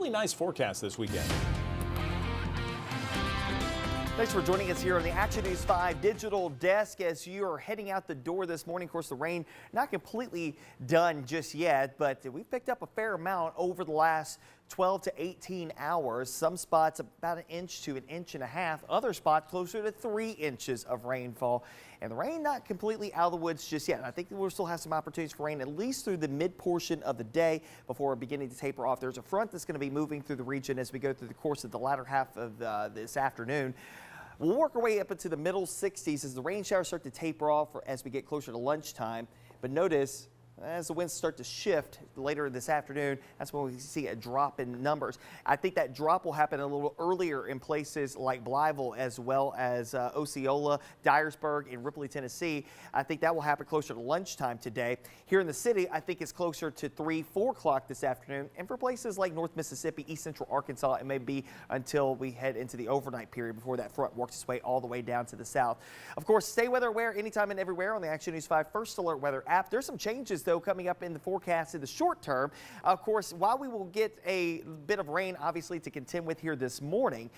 really nice forecast this weekend. Thanks for joining us here on the Action News 5 digital desk as you are heading out the door this morning. Of course, the rain not completely done just yet, but we've picked up a fair amount over the last 12 to 18 hours. Some spots about an inch to an inch and a half. Other spots closer to 3 inches of rainfall. And the rain not completely out of the woods just yet. I think we'll still have some opportunities for rain at least through the mid portion of the day before beginning to taper off. There's a front that's going to be moving through the region as we go through the course of the latter half of this afternoon. We'll work our way up into the middle 60s as the rain showers start to taper off as we get closer to lunchtime. But notice, as the winds start to shift later this afternoon, that's when we see a drop in numbers. I think that drop will happen a little earlier in places like Blytheville as well as Osceola, Dyersburg, and Ripley, Tennessee. I think that will happen closer to lunchtime today. Here in the city, I think it's closer to 3, 4 o'clock this afternoon. And for places like North Mississippi, East Central Arkansas, it may be until we head into the overnight period before that front works its way all the way down to the south. Of course, stay weather aware anytime and everywhere on the Action News 5 First Alert Weather app. There's some changes though coming up in the forecast in the short term. Of course, while we will get a bit of rain obviously to contend with here this morning,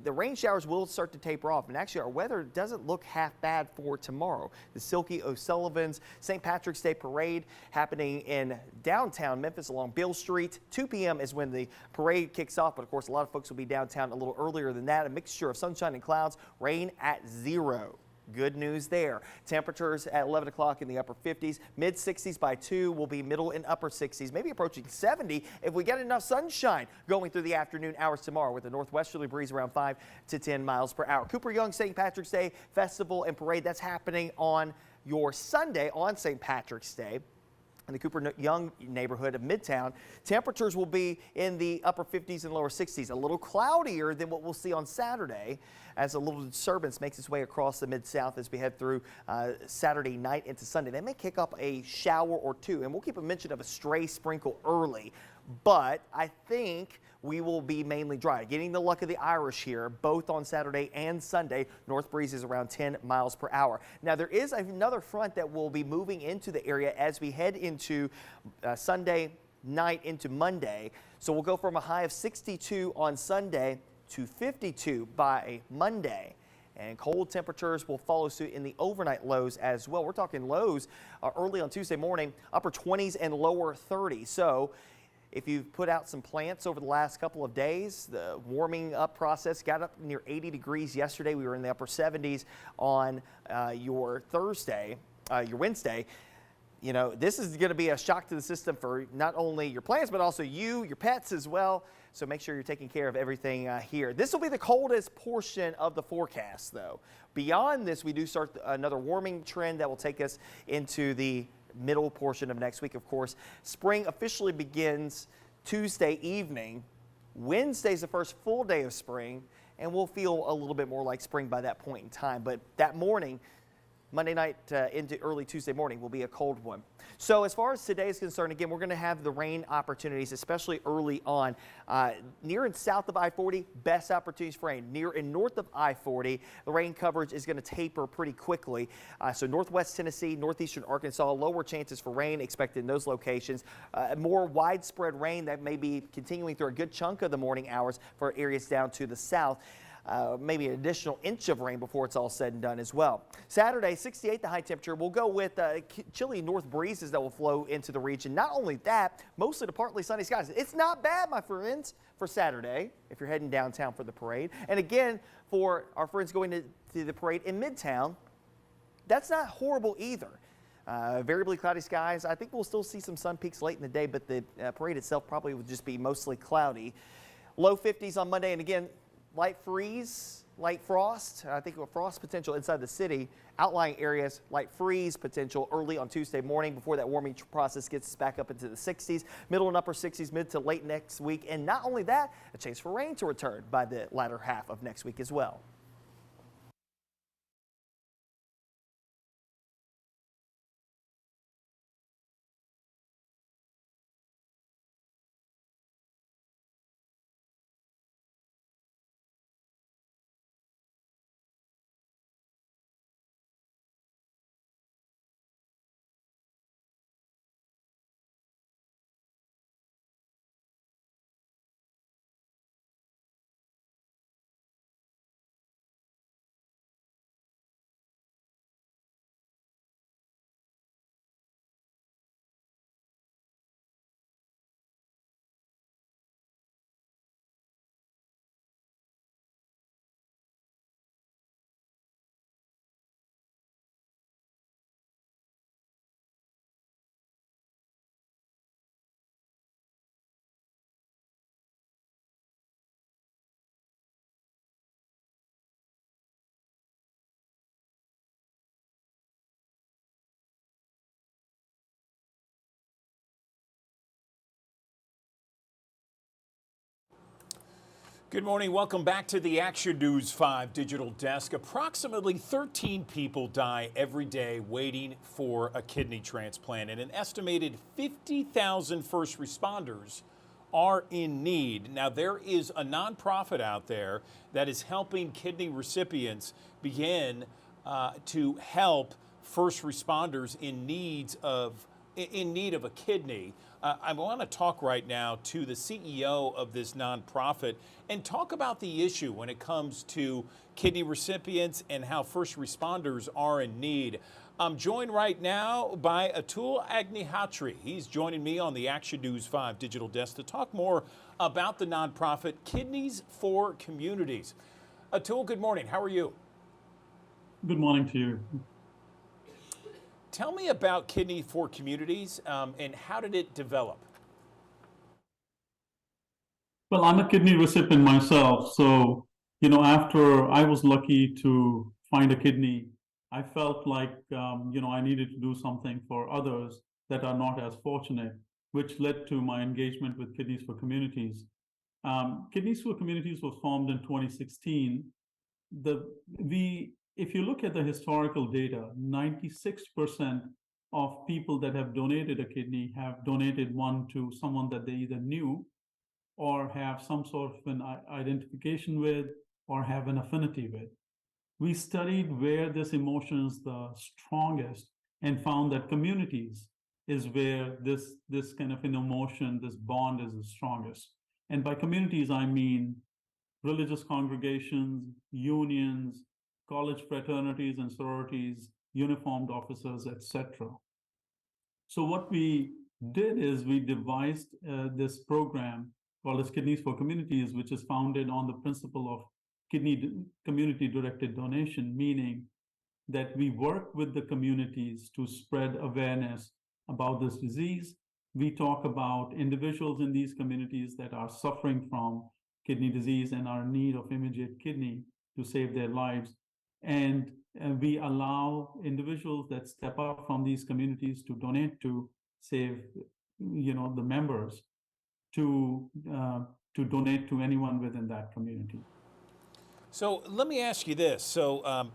the rain showers will start to taper off, and actually our weather doesn't look half bad for tomorrow. The Silky O'Sullivan's St. Patrick's Day Parade happening in downtown Memphis along Beale Street. 2 p.m. is when the parade kicks off, but of course a lot of folks will be downtown a little earlier than that. A mixture of sunshine and clouds, rain at 0. Good news there. Temperatures at 11 o'clock in the upper 50s, mid 60s by 2 will be middle and upper 60s, maybe approaching 70 if we get enough sunshine going through the afternoon hours tomorrow with a northwesterly breeze around 5 to 10 miles per hour. Cooper Young St. Patrick's Day Festival and Parade, that's happening on your Sunday on St. Patrick's Day. In the Cooper Young neighborhood of Midtown, temperatures will be in the upper 50s and lower 60s, a little cloudier than what we'll see on Saturday as a little disturbance makes its way across the Mid-South as we head through Saturday night into Sunday. They may kick up a shower or two, and we'll keep a mention of a stray sprinkle early, but I think we will be mainly dry. Getting the luck of the Irish here, both on Saturday and Sunday. North breeze is around 10 miles per hour. Now, there is another front that will be moving into the area as we head into Sunday night into Monday. So we'll go from a high of 62 on Sunday to 52 by Monday. And cold temperatures will follow suit in the overnight lows as well. We're talking lows early on Tuesday morning, upper 20s and lower 30s. So if you've put out some plants over the last couple of days, the warming up process got up near 80 degrees yesterday. We were in the upper 70s on your Wednesday. You know, this is going to be a shock to the system for not only your plants, but also you, your pets as well. So make sure you're taking care of everything here. This will be the coldest portion of the forecast, though. Beyond this, we do start another warming trend that will take us into the middle portion of next week. Of course, spring officially begins Tuesday evening. Wednesday's the first full day of spring, and we'll feel a little bit more like spring by that point in time. But that morning, Monday night into early Tuesday morning, will be a cold one. So as far as today is concerned, again, we're going to have the rain opportunities, especially early on. Near and south of I-40, best opportunities for rain. Near and north of I-40, the rain coverage is going to taper pretty quickly. So northwest Tennessee, northeastern Arkansas, lower chances for rain expected in those locations. More widespread rain that may be continuing through a good chunk of the morning hours for areas down to the south. Maybe an additional inch of rain before it's all said and done as well. Saturday, 68 the high temperature. We'll go with chilly north breezes that will flow into the region. Not only that, mostly to partly sunny skies. It's not bad, my friends, for Saturday if you're heading downtown for the parade. And again, for our friends going to the parade in Midtown, that's not horrible either. Variably cloudy skies. I think we'll still see some sun peaks late in the day, but the parade itself probably will just be mostly cloudy. Low 50s on Monday, and again, light freeze, light frost. I think frost potential inside the city. Outlying areas, light freeze potential early on Tuesday morning before that warming process gets us back up into the 60s, middle and upper 60s, mid to late next week. And not only that, a chance for rain to return by the latter half of next week as well. Good morning. Welcome back to the Action News 5 digital desk. Approximately 13 people die every day waiting for a kidney transplant, and an estimated 50,000 first responders are in need. Now, there is a nonprofit out there that is helping kidney recipients begin to help first responders in need of a kidney. I want to talk right now to the CEO of this nonprofit and talk about the issue when it comes to kidney recipients and how first responders are in need. I'm joined right now by Atul Agnihatri. He's joining me on the Action News 5 digital desk to talk more about the nonprofit Kidneys for Communities. Atul, good morning. How are you? Good morning to you. Tell me about Kidney for Communities and how did it develop? Well, I'm a kidney recipient myself. So, after I was lucky to find a kidney, I felt like, I needed to do something for others that are not as fortunate, which led to my engagement with Kidneys for Communities. Kidneys for Communities was formed in 2016. If you look at the historical data, 96% of people that have donated a kidney have donated one to someone that they either knew or have some sort of an identification with or have an affinity with. We studied where this emotion is the strongest and found that communities is where this kind of an emotion, this bond is the strongest. And by communities, I mean religious congregations, unions, college fraternities and sororities, uniformed officers, etc. So what we did is we devised this program called as Kidneys for Communities, which is founded on the principle of community-directed donation, meaning that we work with the communities to spread awareness about this disease. We talk about individuals in these communities that are suffering from kidney disease and are in need of immediate kidney to save their lives. And we allow individuals that step up from these communities to donate to save, the members to donate to anyone within that community. So let me ask you this. So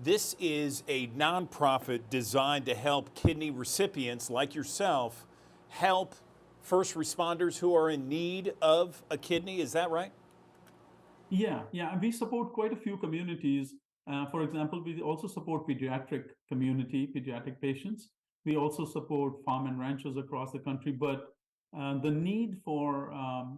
this is a nonprofit designed to help kidney recipients like yourself help first responders who are in need of a kidney. Is that right? Yeah. We support quite a few communities. For example, we also support pediatric patients. We also support farm and ranchers across the country. But the need for,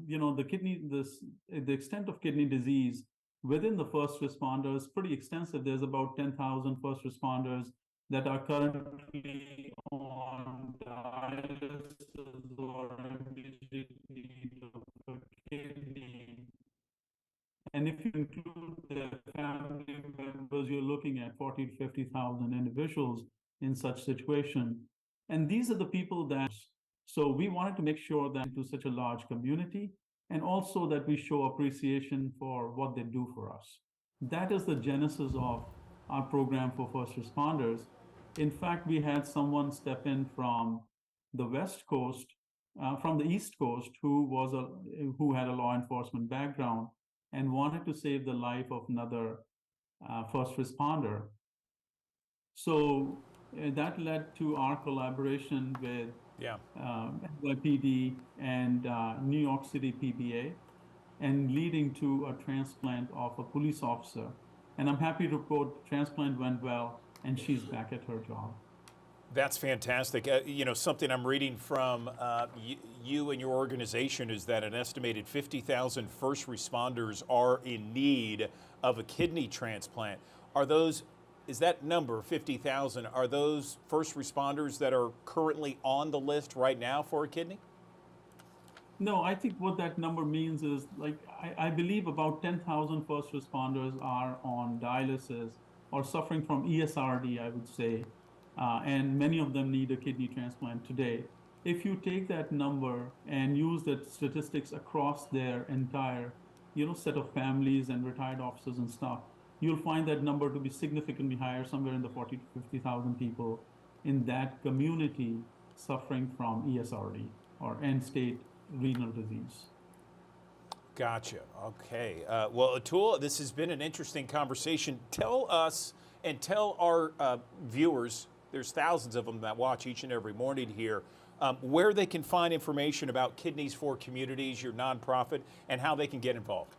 the extent of kidney disease within the first responders is pretty extensive. There's about 10,000 first responders that are currently on dialysis or immediate need of a kidney. And if you include their family members, you're looking at 40 to 50,000 individuals in such situation. And these are the people that, so we wanted to make sure that to such a large community, and also that we show appreciation for what they do for us. That is the genesis of our program for first responders. In fact, we had someone step in from the West Coast, from the East Coast, who had a law enforcement background and wanted to save the life of another first responder. So that led to our collaboration with NYPD and New York City PBA, and leading to a transplant of a police officer. And I'm happy to report transplant went well, and she's back at her job. That's fantastic. Something I'm reading from you and your organization is that an estimated 50,000 first responders are in need of a kidney transplant. Is that number, 50,000, are those first responders that are currently on the list right now for a kidney? No, I think what that number means is, I believe about 10,000 first responders are on dialysis or suffering from ESRD, I would say. And many of them need a kidney transplant today. If you take that number and use that statistics across their entire, set of families and retired officers and stuff, you'll find that number to be significantly higher, somewhere in the 40 to 50,000 people in that community suffering from ESRD or end-stage renal disease. Gotcha. Okay. Well, Atul, this has been an interesting conversation. Tell us and tell our viewers, there's thousands of them that watch each and every morning here, where they can find information about Kidneys for Communities, your nonprofit, and how they can get involved.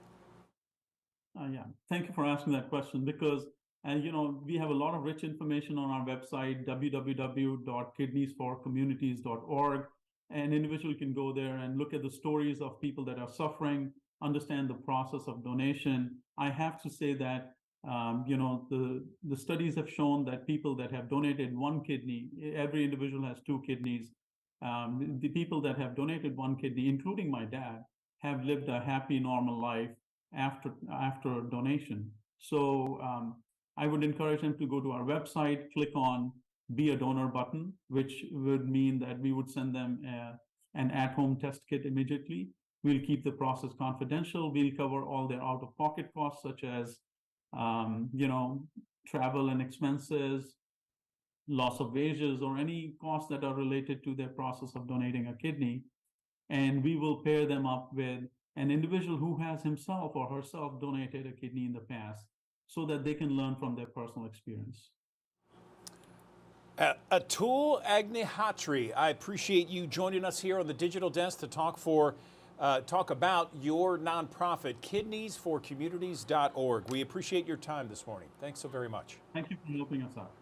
Yeah, thank you for asking that question because, we have a lot of rich information on our website, www.kidneysforcommunities.org. An individual can go there and look at the stories of people that are suffering, understand the process of donation. I have to say that, the studies have shown that people that have donated one kidney, every individual has two kidneys. The people that have donated one kidney, including my dad, have lived a happy, normal life after donation. So I would encourage them to go to our website, click on Be a Donor button, which would mean that we would send them an at-home test kit immediately. We'll keep the process confidential. We'll cover all their out-of-pocket costs, such as travel and expenses, loss of wages, or any costs that are related to their process of donating a kidney. And we will pair them up with an individual who has himself or herself donated a kidney in the past so that they can learn from their personal experience. Atul Agnihatri, I appreciate you joining us here on the Digital Desk to talk about your nonprofit, kidneysforcommunities.org. We appreciate your time this morning. Thanks so very much. Thank you for helping us out.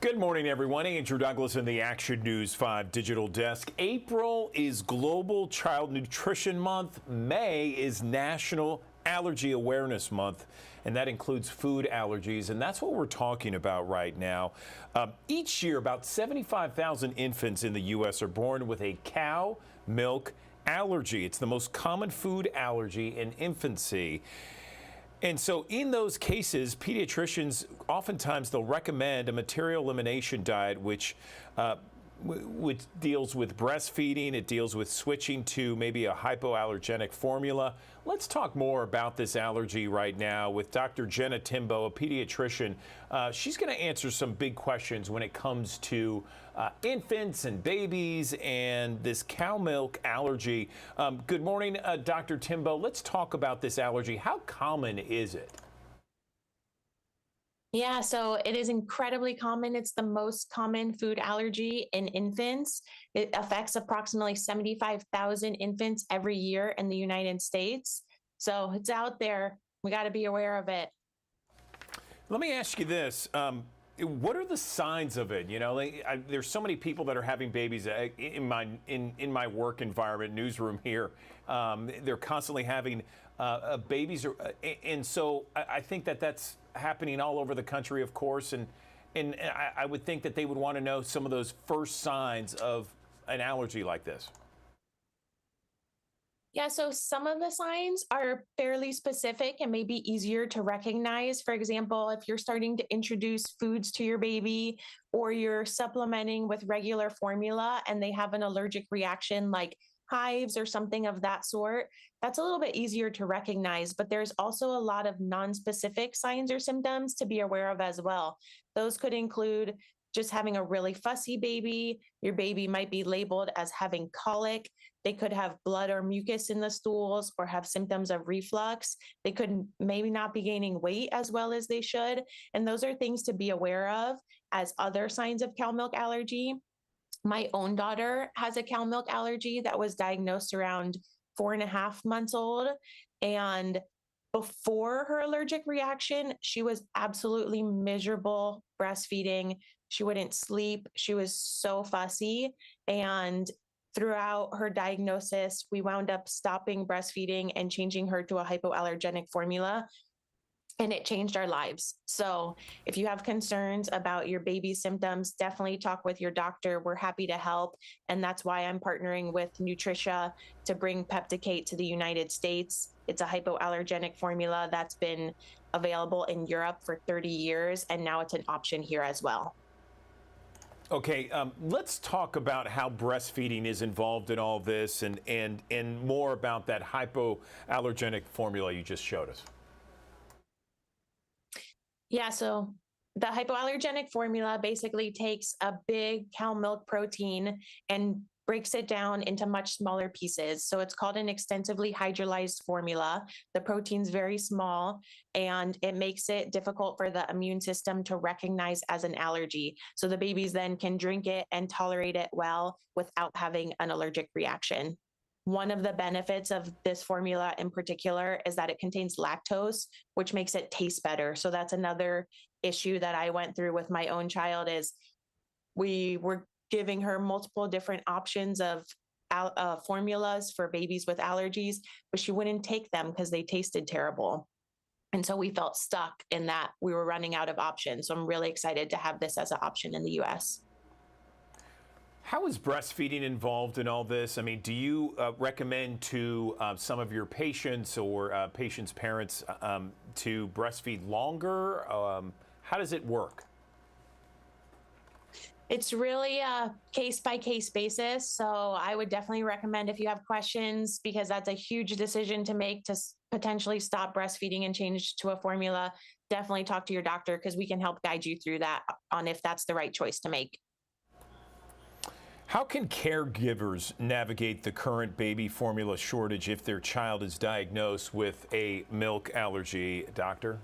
Good morning, everyone. Andrew Douglas in the Action News 5 Digital Desk. April is Global Child Nutrition Month. May is National Allergy Awareness Month, and that includes food allergies, and that's what we're talking about right now. Each year, about 75,000 infants in the U.S. are born with a cow milk allergy. It's the most common food allergy in infancy. And so in those cases, pediatricians, oftentimes they'll recommend a material elimination diet, which deals with breastfeeding. It deals with switching to maybe a hypoallergenic formula. Let's talk more about this allergy right now with Dr. Jenna Timbo, a pediatrician. She's going to answer some big questions when it comes to infants and babies and this cow milk allergy. Good morning, Dr. Timbo. Let's talk about this allergy. How common is it? Yeah, so it is incredibly common. It's the most common food allergy in infants. It affects approximately 75,000 infants every year in the United States. So it's out there. We got to be aware of it. Let me ask you this. What are the signs of it? You know, there's so many people that are having babies in my work environment, newsroom here. They're constantly having babies, and so I think that that's happening all over the country, of course, and I would think that they would want to know some of those first signs of an allergy like this. Yeah, so some of the signs are fairly specific and maybe easier to recognize. For example, if you're starting to introduce foods to your baby or you're supplementing with regular formula and they have an allergic reaction like hives or something of that sort, that's a little bit easier to recognize. But there's also a lot of non-specific signs or symptoms to be aware of as well. Those could include just having a really fussy baby. Your baby might be labeled as having colic. They could have blood or mucus in the stools or have symptoms of reflux. They could maybe not be gaining weight as well as they should. And those are things to be aware of as other signs of cow milk allergy. My own daughter has a cow milk allergy that was diagnosed around 4.5 months old. And before her allergic reaction, she was absolutely miserable breastfeeding. She wouldn't sleep. She was so fussy. And throughout her diagnosis, we wound up stopping breastfeeding and changing her to a hypoallergenic formula, and it changed our lives. So if you have concerns about your baby's symptoms, definitely talk with your doctor. We're happy to help. And that's why I'm partnering with Nutricia to bring Pepticate to the United States. It's a hypoallergenic formula that's been available in Europe for 30 years, and now it's an option here as well. Okay, let's talk about how breastfeeding is involved in all this and more about that hypoallergenic formula you just showed us. Yeah, so the hypoallergenic formula basically takes a big cow milk protein and breaks it down into much smaller pieces. So it's called an extensively hydrolyzed formula. The protein's very small, and it makes it difficult for the immune system to recognize as an allergy. So the babies then can drink it and tolerate it well without having an allergic reaction. One of the benefits of this formula in particular is that it contains lactose, which makes it taste better. So that's another issue that I went through with my own child. Is we were giving her multiple different options of formulas for babies with allergies, but she wouldn't take them because they tasted terrible. And so we felt stuck in that we were running out of options. So I'm really excited to have this as an option in the US. How is breastfeeding involved in all this? I mean, do you recommend to some of your patients or patients' parents to breastfeed longer? How does it work? It's really a case-by-case basis. So I would definitely recommend, if you have questions, because that's a huge decision to make, to potentially stop breastfeeding and change to a formula, definitely talk to your doctor, because we can help guide you through that on if that's the right choice to make. How can caregivers navigate the current baby formula shortage if their child is diagnosed with a milk allergy, doctor?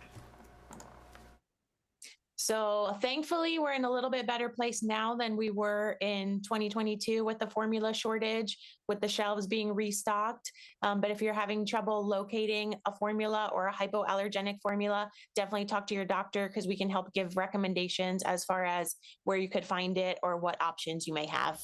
So thankfully, we're in a little bit better place now than we were in 2022 with the formula shortage, with the shelves being restocked. But if you're having trouble locating a formula or a hypoallergenic formula, definitely talk to your doctor, because we can help give recommendations as far as where you could find it or what options you may have.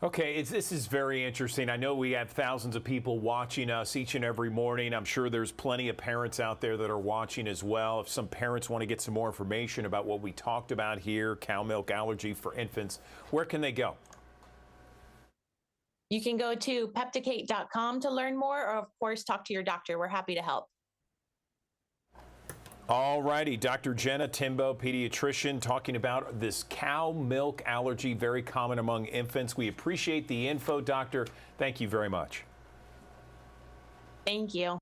Okay, this is very interesting. I know we have thousands of people watching us each and every morning. I'm sure there's plenty of parents out there that are watching as well. If some parents want to get some more information about what we talked about here, cow milk allergy for infants, where can they go? You can go to pepticate.com to learn more, or of course, talk to your doctor. We're happy to help. All righty, Dr. Jenna Timbo, pediatrician, talking about this cow milk allergy, very common among infants. We appreciate the info, doctor. Thank you very much. Thank you.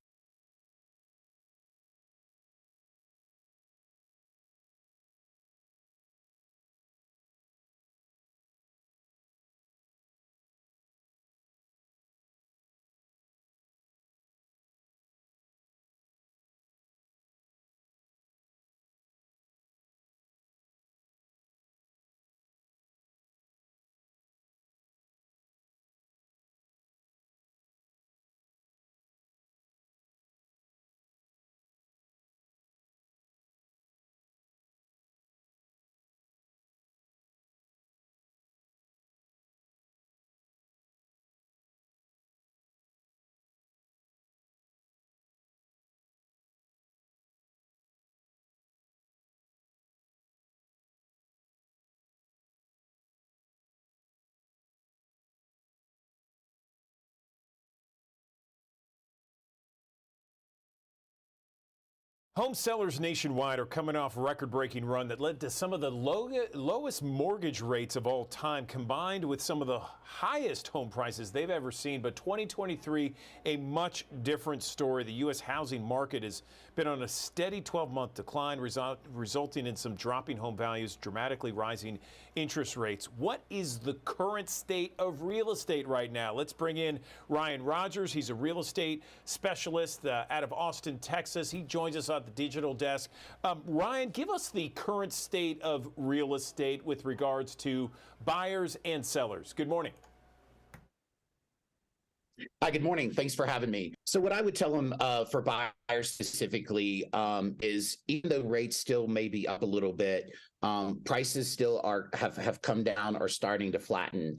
Home sellers nationwide are coming off a record-breaking run that led to some of the lowest mortgage rates of all time, combined with some of the highest home prices they've ever seen. But 2023, a much different story. The U.S. housing market has been on a steady 12-month decline, resulting in some dropping home values, dramatically rising interest rates. What is the current state of real estate right now? Let's bring in Ryan Rogers. He's a real estate specialist out of Austin, Texas. He joins us on the digital desk. Ryan, give us the current state of real estate with regards to buyers and sellers. Good morning. Hi, good morning. Thanks for having me. So what I would tell them for buyers specifically is even though rates still may be up a little bit, prices still have come down or starting to flatten.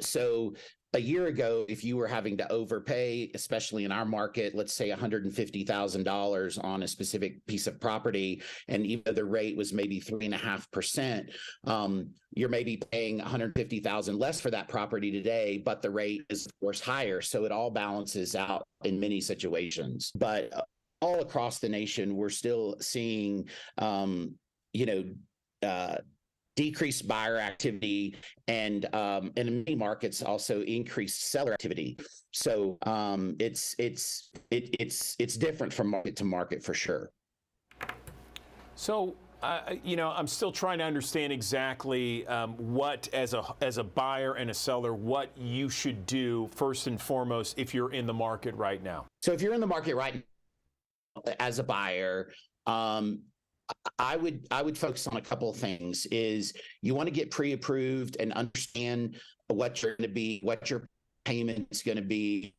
So a year ago, if you were having to overpay, especially in our market, let's say $150,000 on a specific piece of property, and even though the rate was maybe 3.5%, you're maybe paying $150,000 less for that property today, but the rate is of course higher. So it all balances out in many situations. But all across the nation, we're still seeing, decreased buyer activity and in many markets also increased seller activity. So it's different from market to market for sure. So I'm still trying to understand exactly what, as a buyer and a seller, what you should do first and foremost if you're in the market right now. So if you're in the market right now as a buyer, I would focus on a couple of things. Is you want to get pre-approved and understand what you're going to be, what your payment's going to be.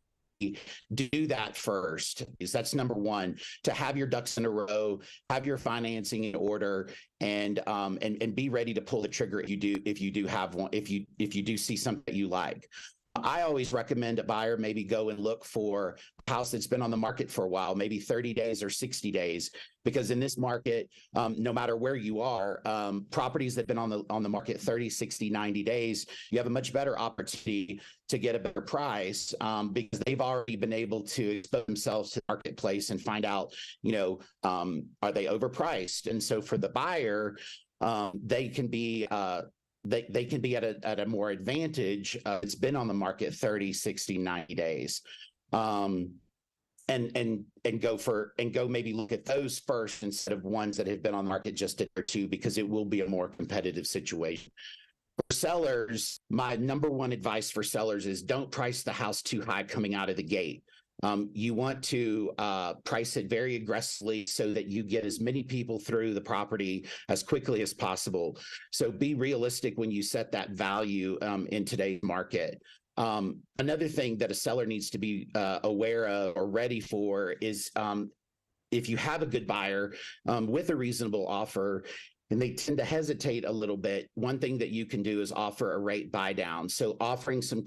Do that first, because that's number one, to have your ducks in a row, have your financing in order, and be ready to pull the trigger if you do have one, if you do see something that you like. I always recommend a buyer maybe go and look for a house that's been on the market for a while, maybe 30 days or 60 days, because in this market, no matter where you are, properties that have been on the market 30, 60, 90 days, you have a much better opportunity to get a better price because they've already been able to expose themselves to the marketplace and find out, are they overpriced? And so for the buyer, they can be they can be at a more advantage. It's been on the market 30, 60, 90 days. And go maybe look at those first instead of ones that have been on the market just a year or two, because it will be a more competitive situation. For sellers, my number one advice for sellers is don't price the house too high coming out of the gate. You want to price it very aggressively so that you get as many people through the property as quickly as possible. So be realistic when you set that value in today's market. Another thing that a seller needs to be aware of or ready for is if you have a good buyer with a reasonable offer, and they tend to hesitate a little bit, one thing that you can do is offer a rate buy down. So offering some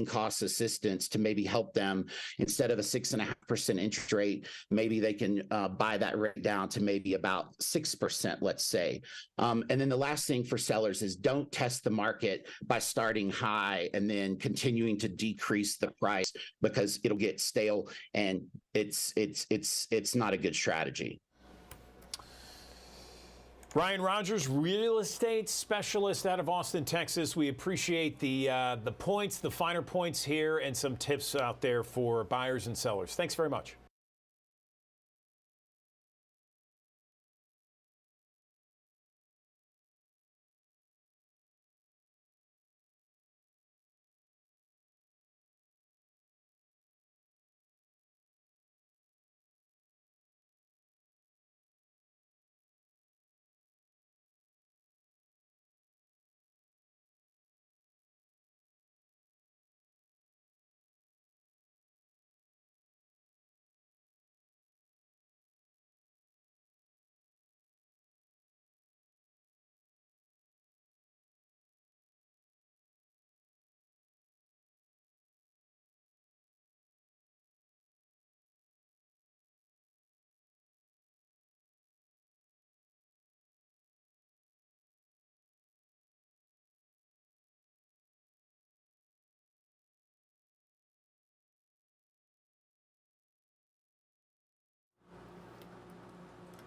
cost assistance to maybe help them, instead of a 6.5% interest rate, maybe they can buy that rate down to maybe about 6%, let's say. And then the last thing for sellers is don't test the market by starting high and then continuing to decrease the price, because it'll get stale and it's not a good strategy. Ryan Rogers, real estate specialist out of Austin, Texas. We appreciate the points, the finer points here, and some tips out there for buyers and sellers. Thanks very much.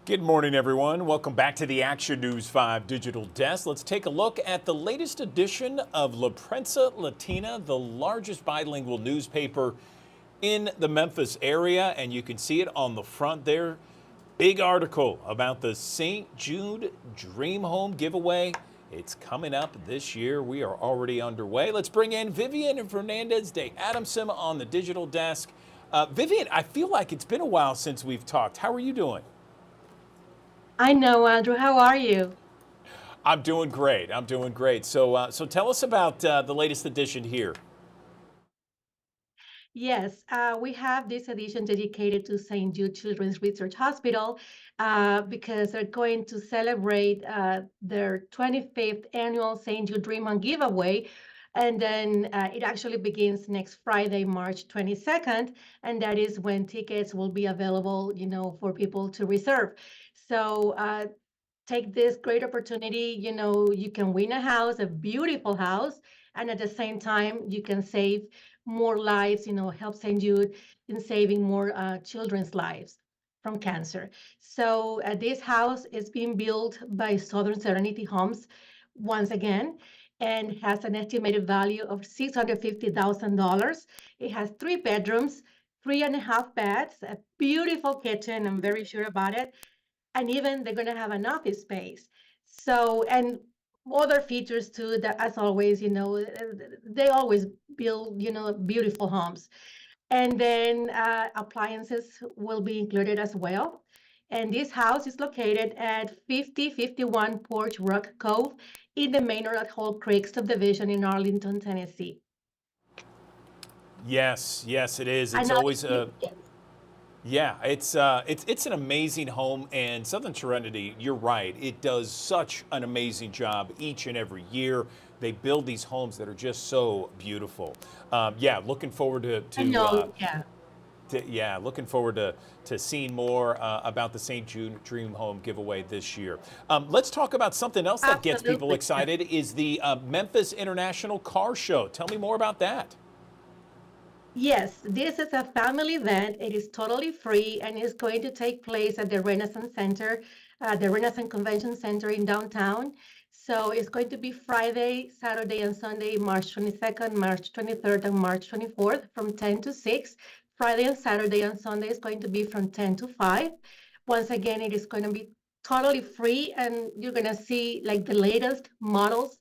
Good morning, everyone. Welcome back to the Action News 5 Digital Desk. Let's take a look at the latest edition of La Prensa Latina, the largest bilingual newspaper in the Memphis area, and you can see it on the front there. Big article about the St. Jude Dream Home giveaway. It's coming up this year. We are already underway. Let's bring in Vivian and Fernandez de Adamson on the digital desk. Vivian, I feel like it's been a while since we've talked. How are you doing? I know, Andrew. How are you? I'm doing great. I'm doing great. So tell us about the latest edition here. Yes, we have this edition dedicated to St. Jude Children's Research Hospital because they're going to celebrate their 25th annual St. Jude Dream On giveaway. And then it actually begins next Friday, March 22nd. And that is when tickets will be available, for people to reserve. So take this great opportunity. You can win a house, a beautiful house, and at the same time, you can save more lives, help St. Jude in saving more children's lives from cancer. So this house is being built by Southern Serenity Homes once again, and has an estimated value of $650,000. It has 3 bedrooms, 3.5 baths, a beautiful kitchen. I'm very sure about it. And even they're going to have an office space. So, and other features too, that as always, they always build, beautiful homes. And then appliances will be included as well. And this house is located at 5051 Porch Rock Cove in the Maynard at Hall Creek subdivision in Arlington, Tennessee. Yes, it is. It's always a... Yeah, it's an amazing home, and Southern Serenity, you're right, it does such an amazing job each and every year. They build these homes that are just so beautiful. Looking forward looking forward to seeing more about the St. Jude Dream Home giveaway this year. Let's talk about something else that gets people excited is the Memphis International Car Show. Tell me more about that. Yes, this is a family event. It is totally free and is going to take place at the Renaissance Center, the Renaissance Convention Center in downtown. So it's going to be Friday, Saturday, and Sunday, March 22nd, March 23rd, and March 24th from 10 to 6. Friday and Saturday and Sunday is going to be from 10 to 5. Once again, it is going to be totally free, and you're going to see like the latest models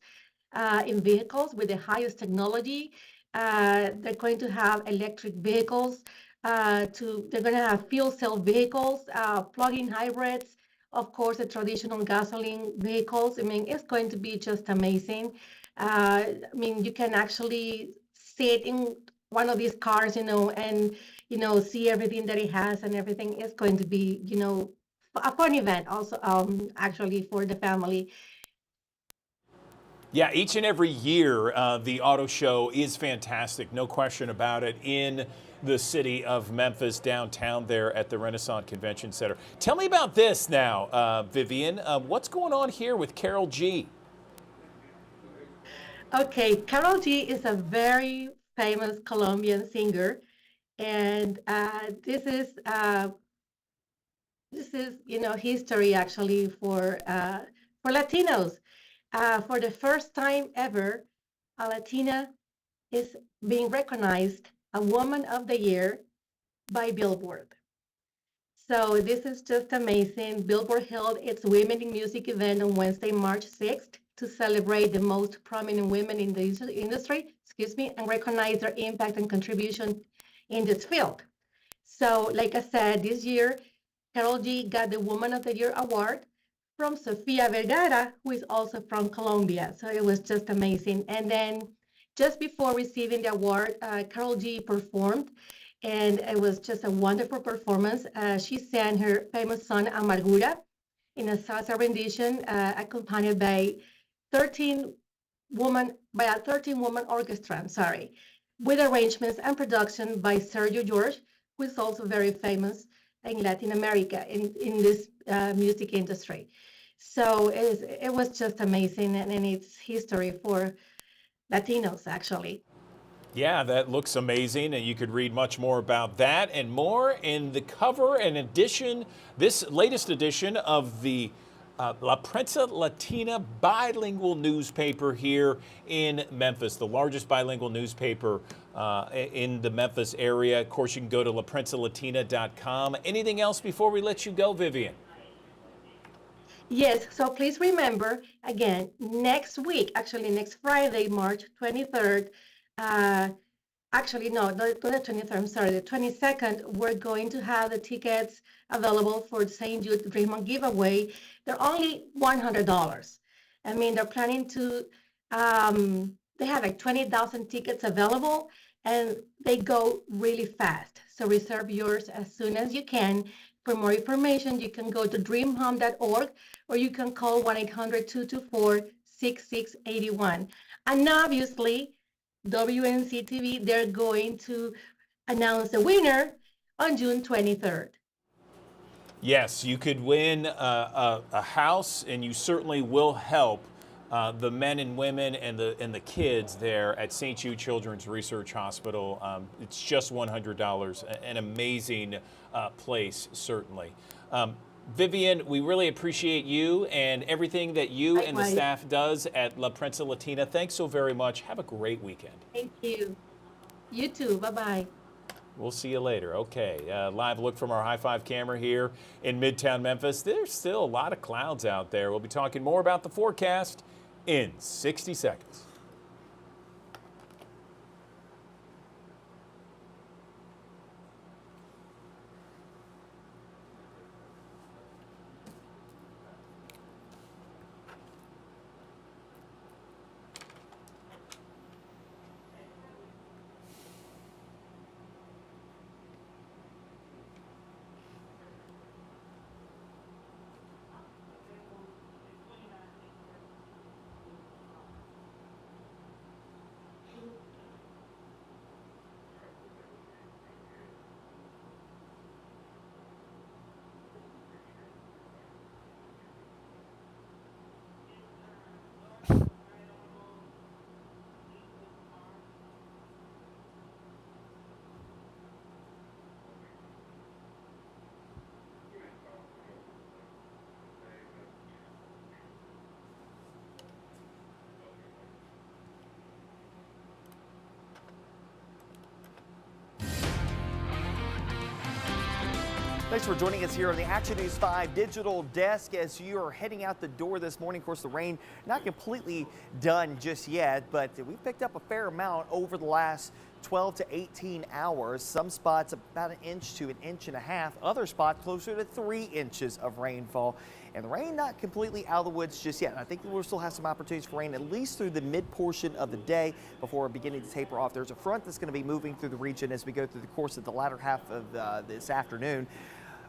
in vehicles with the highest technology. They're going to have electric vehicles. They're going to have fuel cell vehicles, plug-in hybrids, of course, the traditional gasoline vehicles. I mean, it's going to be just amazing. You can actually sit in one of these cars, and see everything that it has and everything. It's going to be, a fun event also, actually for the family. Yeah, each and every year, the auto show is fantastic, no question about it, in the city of Memphis, downtown there at the Renaissance Convention Center. Tell me about this now, Vivian. What's going on here with Karol G? Okay, Karol G is a very famous Colombian singer, and this is history actually for Latinos. For the first time ever, a Latina is being recognized a Woman of the Year by Billboard. So this is just amazing. Billboard held its Women in Music event on Wednesday, March 6th to celebrate the most prominent women in the industry, and recognize their impact and contribution in this field. So like I said, this year, Karol G got the Woman of the Year award from Sofia Vergara, who is also from Colombia. So it was just amazing. And then just before receiving the award, Karol G performed, and it was just a wonderful performance. She sang her famous song, Amargura, in a salsa rendition, accompanied by a 13-woman orchestra, with arrangements and production by Sergio George, who is also very famous in Latin America in this music industry. So it was just amazing, and it's history for Latinos, actually. Yeah, that looks amazing, and you could read much more about that and more in the cover and edition, this latest edition of the La Prensa Latina bilingual newspaper here in Memphis, the largest bilingual newspaper in the Memphis area. Of course, you can go to laprensalatina.com. Anything else before we let you go, Vivian? Yes, so please remember, again, next week, actually next Friday, March 23rd, actually, no, not the 23rd, I'm sorry, the 22nd, we're going to have the tickets available for the St. Jude Dream On giveaway. They're only $100. I mean, they're planning to, they have like 20,000 tickets available and they go really fast. So reserve yours as soon as you can. For more information, you can go to dreamhome.org or you can call 1-800-224-6681. And obviously, WNC-TV, they're going to announce the winner on June 23rd. Yes, you could win a house, and you certainly will help the men and women and the kids there at St. Jude Children's Research Hospital. It's just $100, an amazing place, certainly. Vivian, we really appreciate you and everything that you and the staff does at La Prensa Latina. Thanks so very much. Have a great weekend. Thank you. You too. Bye-bye. We'll see you later. Okay, live look from our High Five camera here in Midtown Memphis. There's still a lot of clouds out there. We'll be talking more about the forecast in 60 seconds. Thanks for joining us here on the Action News 5 digital desk as you are heading out the door this morning. Of course, the rain not completely done just yet, but we picked up a fair amount over the last 12 to 18 hours. Some spots about 1 inch to 1.5 inches. Other spots closer to 3 inches of rainfall. And the rain not completely out of the woods just yet. I think we'll still have some opportunities for rain at least through the mid portion of the day before beginning to taper off. There's a front that's going to be moving through the region as we go through the course of the latter half of this afternoon.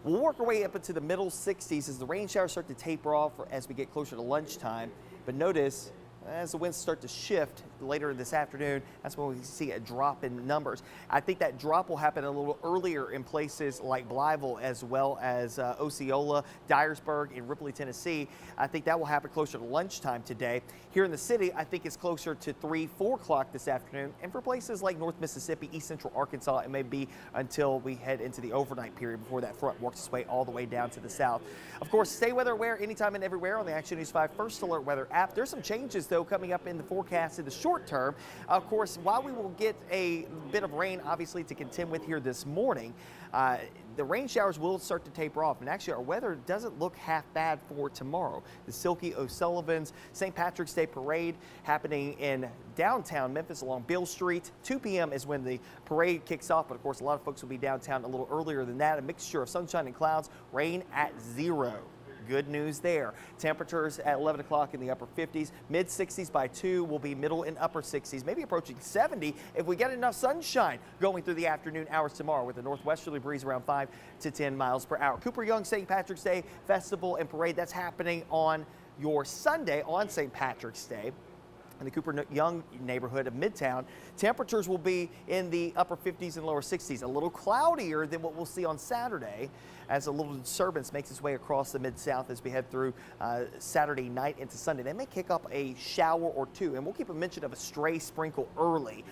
We'll work our way up into the middle 60s as the rain showers start to taper off as we get closer to lunchtime. But notice, as the winds start to shift later this afternoon, that's when we see a drop in numbers. I think that drop will happen a little earlier in places like Blytheville as well as Osceola, Dyersburg, and Ripley, Tennessee. I think that will happen closer to lunchtime today. Here in the city, I think it's closer to 3, 4 o'clock this afternoon. And for places like North Mississippi, East Central Arkansas, it may be until we head into the overnight period before that front works its way all the way down to the south. Of course, stay weather aware anytime and everywhere on the Action News 5 First Alert Weather app. There's some changes, though, coming up in the forecast in the short term. Of course, while we will get a bit of rain, obviously, to contend with here this morning, the rain showers will start to taper off. And actually, our weather doesn't look half bad for tomorrow. The Silky O'Sullivan's St. Patrick's Day Parade happening in downtown Memphis along Beale Street. 2 p.m. is when the parade kicks off. But of course, a lot of folks will be downtown a little earlier than that. A mixture of sunshine and clouds, rain at 0. Good news there. Temperatures at 11 o'clock in the upper 50s, mid 60s by 2 will be middle and upper 60s, maybe approaching 70 if we get enough sunshine going through the afternoon hours tomorrow with a northwesterly breeze around 5 to 10 miles per hour. Cooper Young St. Patrick's Day Festival and Parade, that's happening on your Sunday on St. Patrick's Day. In the Cooper Young neighborhood of Midtown, temperatures will be in the upper 50s and lower 60s, a little cloudier than what we'll see on Saturday as a little disturbance makes its way across the Mid-South as we head through Saturday night into Sunday. They may kick up a shower or two, and we'll keep a mention of a stray sprinkle early.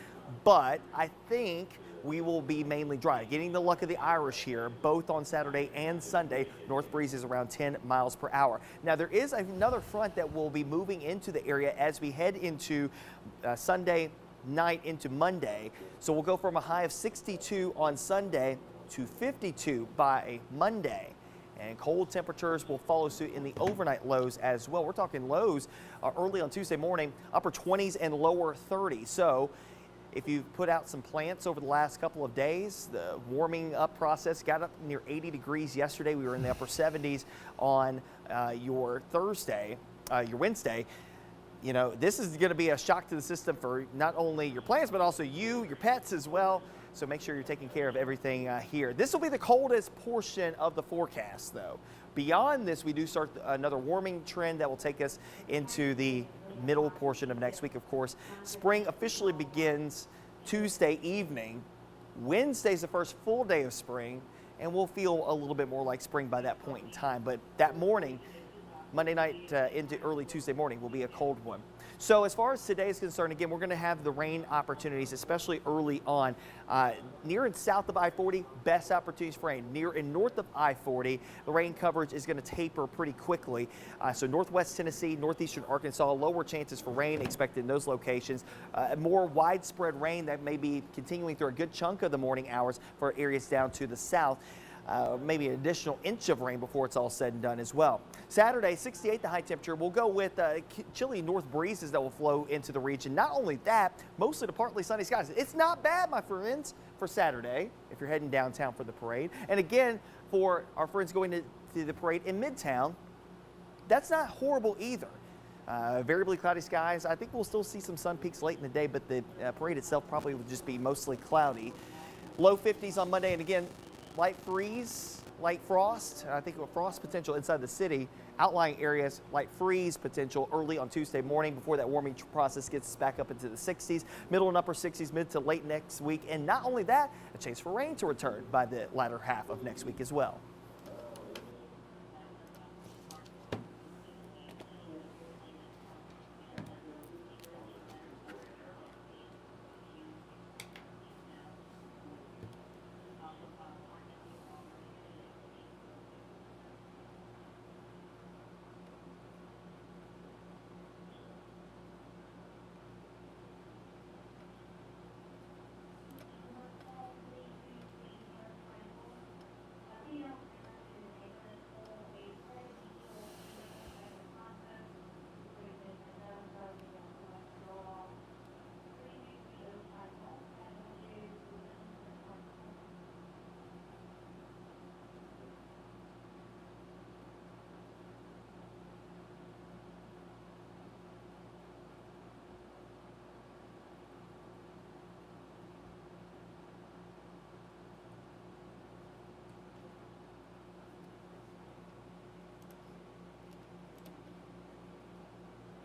But I think we will be mainly dry. Getting the luck of the Irish here, both on Saturday and Sunday. North breeze is around 10 miles per hour. Now, there is another front that will be moving into the area as we head into Sunday night into Monday. So we'll go from a high of 62 on Sunday to 52 by Monday. And cold temperatures will follow suit in the overnight lows as well. We're talking lows early on Tuesday morning, upper 20s and lower 30s. So if you've put out some plants over the last couple of days, the warming up process got up near 80 degrees yesterday. We were in the upper 70s on your Wednesday. You know, this is going to be a shock to the system for not only your plants, but also you, your pets as well. So make sure you're taking care of everything here. This will be the coldest portion of the forecast, though. Beyond this, we do start another warming trend that will take us into the middle portion of next week, of course. Spring officially begins Tuesday evening. Wednesday's the first full day of spring, and we'll feel a little bit more like spring by that point in time. But that morning, Monday night into early Tuesday morning, will be a cold one. So as far as today is concerned, again, we're going to have the rain opportunities, especially early on. Near and south of I-40, best opportunities for rain. Near and north of I-40, the rain coverage is going to taper pretty quickly. So northwest Tennessee, northeastern Arkansas, lower chances for rain expected in those locations. More widespread rain that may be continuing through a good chunk of the morning hours for areas down to the south. Maybe an additional inch of rain before it's all said and done as well. Saturday, 68 the high temperature. We'll go with chilly north breezes that will flow into the region. Not only that, mostly to partly sunny skies. It's not bad, my friends, for Saturday if you're heading downtown for the parade. And again, for our friends going to the parade in Midtown, that's not horrible either. Variably cloudy skies. I think we'll still see some sun peaks late in the day, but the parade itself probably will just be mostly cloudy. Low 50s on Monday, and again, light freeze, light frost. I think a frost potential inside the city. Outlying areas, light freeze potential early on Tuesday morning before that warming process gets us back up into the 60s, middle and upper 60s, mid to late next week. And not only that, a chance for rain to return by the latter half of next week as well.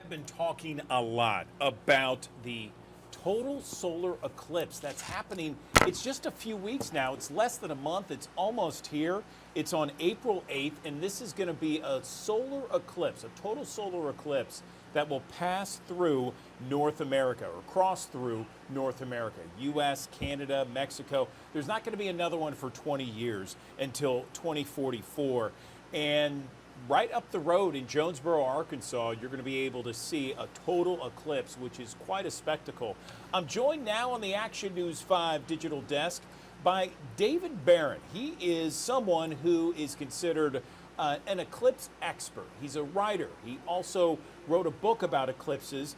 I've been talking a lot about the total solar eclipse that's happening. It's just a few weeks now. It's less than a month. It's almost here. It's on April 8th, and this is going to be a solar eclipse, a total solar eclipse that will pass through North America or cross through North America, U.S., Canada, Mexico. There's not going to be another one for 20 years until 2044. And right up the road in Jonesboro, Arkansas, you're going to be able to see a total eclipse, which is quite a spectacle. I'm joined now on the Action News 5 digital desk by David Barron. He is someone who is considered an eclipse expert. He's a writer. He also wrote a book about eclipses.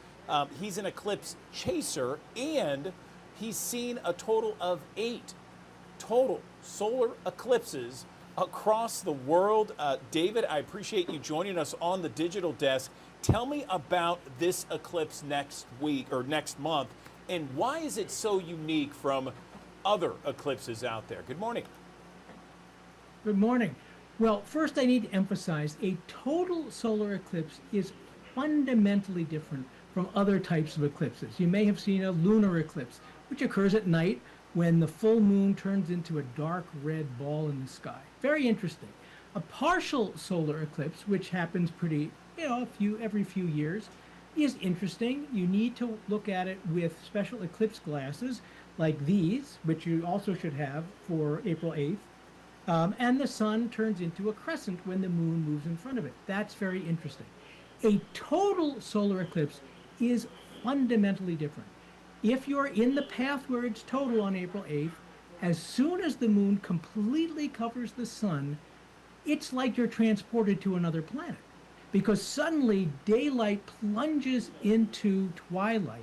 He's an eclipse chaser, and he's seen a total of 8 total solar eclipses across the world. David, I appreciate you joining us on the digital desk. Tell me about this eclipse next week or next month, and why is it so unique from other eclipses out there? Good morning. Good morning. Well, first I need to emphasize a total solar eclipse is fundamentally different from other types of eclipses. You may have seen a lunar eclipse, which occurs at night when the full moon turns into a dark red ball in the sky. Very interesting. A partial solar eclipse, which happens every few years, is interesting. You need to look at it with special eclipse glasses like these, which you also should have for April 8th. And the sun turns into a crescent when the moon moves in front of it. That's very interesting. A total solar eclipse is fundamentally different. If you're in the path where it's total on April 8th, as soon as the moon completely covers the sun, it's like you're transported to another planet, because suddenly daylight plunges into twilight.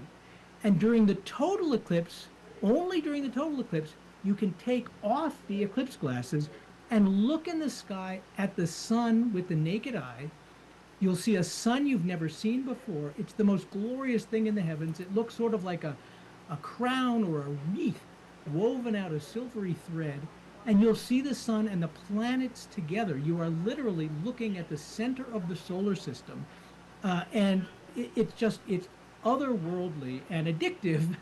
And during the total eclipse, only during the total eclipse, you can take off the eclipse glasses and look in the sky at the sun with the naked eye. You'll see a sun you've never seen before. It's the most glorious thing in the heavens. It looks sort of like a crown or a wreath woven out of silvery thread. And you'll see the sun and the planets together. You are literally looking at the center of the solar system. And it's otherworldly and addictive,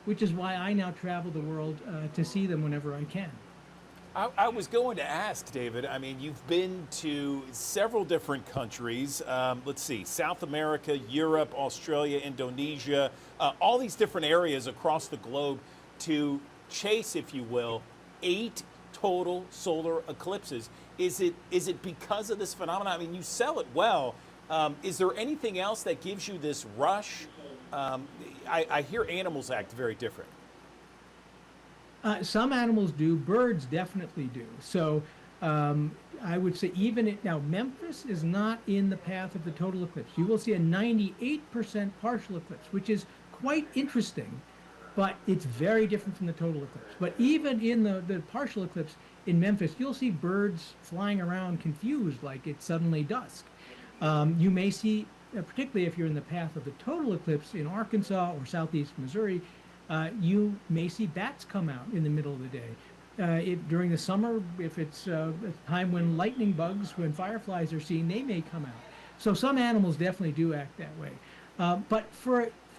which is why I now travel the world to see them whenever I can. I was going to ask, David, I mean, you've been to several different countries. Let's see, South America, Europe, Australia, Indonesia, all these different areas across the globe to chase, if you will, 8 total solar eclipses. Is it because of this phenomenon? I mean, you sell it well. Is there anything else that gives you this rush? I hear animals act very different. Some animals do. Birds definitely do. So I would say now Memphis is not in the path of the total eclipse. You will see a 98% partial eclipse, which is quite interesting, but it's very different from the total eclipse. But even in the partial eclipse in Memphis, you'll see birds flying around confused like it's suddenly dusk. You may see, particularly if you're in the path of the total eclipse in Arkansas or southeast Missouri, you may see bats come out in the middle of the day. During the summer, if it's a time when lightning bugs, when fireflies are seen, they may come out. So some animals definitely do act that way. But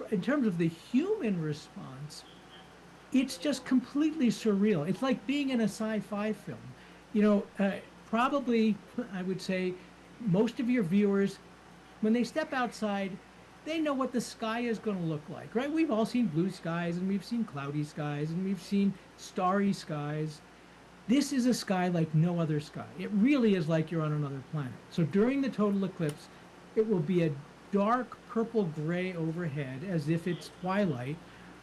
in terms of the human response, it's just completely surreal. It's like being in a sci-fi film. You know, probably, I would say, most of your viewers, when they step outside, they know what the sky is going to look like, right? We've all seen blue skies, and we've seen cloudy skies, and we've seen starry skies. This is a sky like no other sky. It really is like you're on another planet. So during the total eclipse, it will be a dark purple gray overhead as if it's twilight,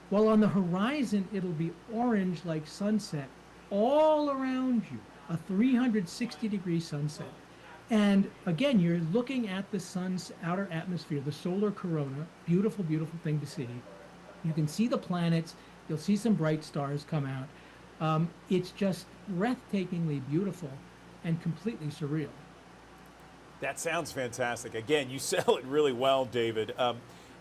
while on the horizon it'll be orange like sunset all around you, a 360-degree sunset. And again, you're looking at the sun's outer atmosphere, the solar corona. Beautiful, beautiful thing to see. You can see the planets. You'll see some bright stars come out. It's just breathtakingly beautiful and completely surreal. That sounds fantastic. Again, you sell it really well, David.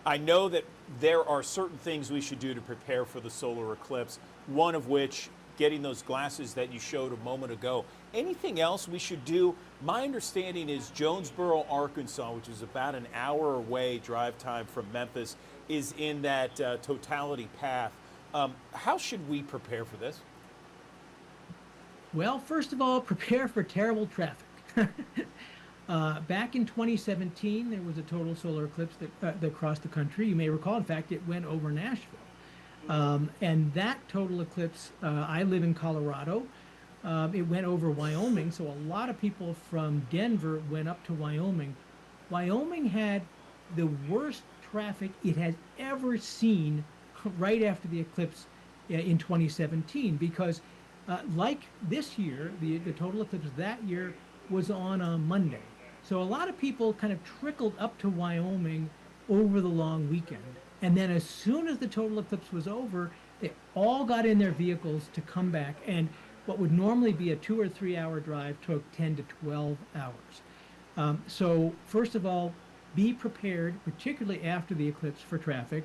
I know that there are certain things we should do to prepare for the solar eclipse, one of which getting those glasses that you showed a moment ago. Anything else we should do? My understanding is Jonesboro, Arkansas, which is about an hour away drive time from Memphis, is in that totality path. How should we prepare for this? Well, first of all, prepare for terrible traffic. Back in 2017, there was a total solar eclipse that crossed the country. You may recall, in fact, it went over Nashville. And that total eclipse, I live in Colorado. It went over Wyoming, so a lot of people from Denver went up to Wyoming. Wyoming had the worst traffic it has ever seen right after the eclipse in 2017, because like this year, the total eclipse that year was on a Monday. So a lot of people kind of trickled up to Wyoming over the long weekend. And then as soon as the total eclipse was over, they all got in their vehicles to come back. And what would normally be a 2 or 3 hour drive took 10 to 12 hours. So first of all, be prepared, particularly after the eclipse, for traffic.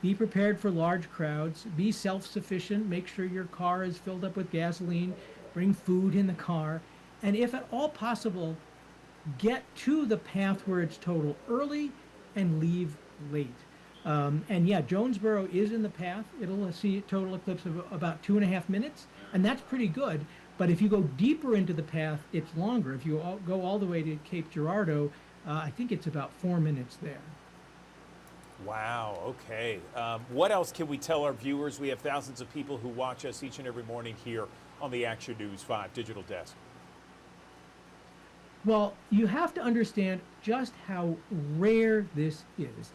Be prepared for large crowds. Be self-sufficient. Make sure your car is filled up with gasoline. Bring food in the car. And if at all possible, get to the path where it's total early and leave late. And yeah, Jonesboro is in the path. It'll see a total eclipse of about 2.5 minutes, and that's pretty good. But if you go deeper into the path, it's longer. If you go all the way to Cape Girardeau, I think it's about 4 minutes there. Wow, okay. What else can we tell our viewers? We have thousands of people who watch us each and every morning here on the Action News 5 Digital Desk. Well, you have to understand just how rare this is.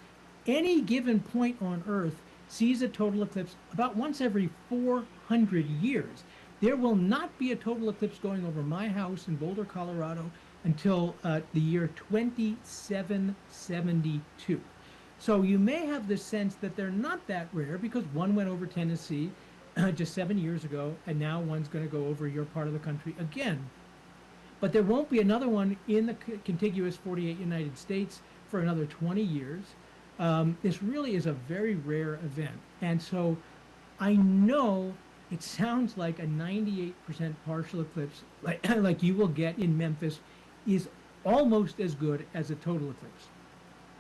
Any given point on Earth sees a total eclipse about once every 400 years. There will not be a total eclipse going over my house in Boulder, Colorado until the year 2772. So you may have the sense that they're not that rare because one went over Tennessee just 7 years ago, and now one's going to go over your part of the country again. But there won't be another one in the contiguous 48 United States for another 20 years. This really is a very rare event. And so I know it sounds like a 98% partial eclipse, like you will get in Memphis, is almost as good as a total eclipse.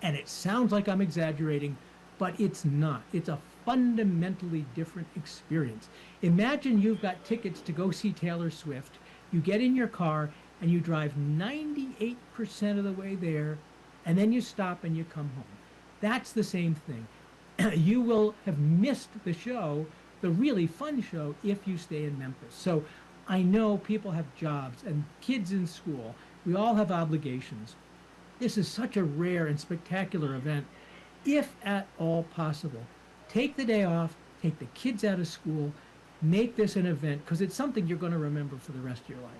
And it sounds like I'm exaggerating, but it's not. It's a fundamentally different experience. Imagine you've got tickets to go see Taylor Swift. You get in your car and you drive 98% of the way there, and then you stop and you come home. That's the same thing. You will have missed the show, the really fun show, if you stay in Memphis. So I know people have jobs and kids in school. We all have obligations. This is such a rare and spectacular event. If at all possible, take the day off, take the kids out of school, make this an event, because it's something you're going to remember for the rest of your life.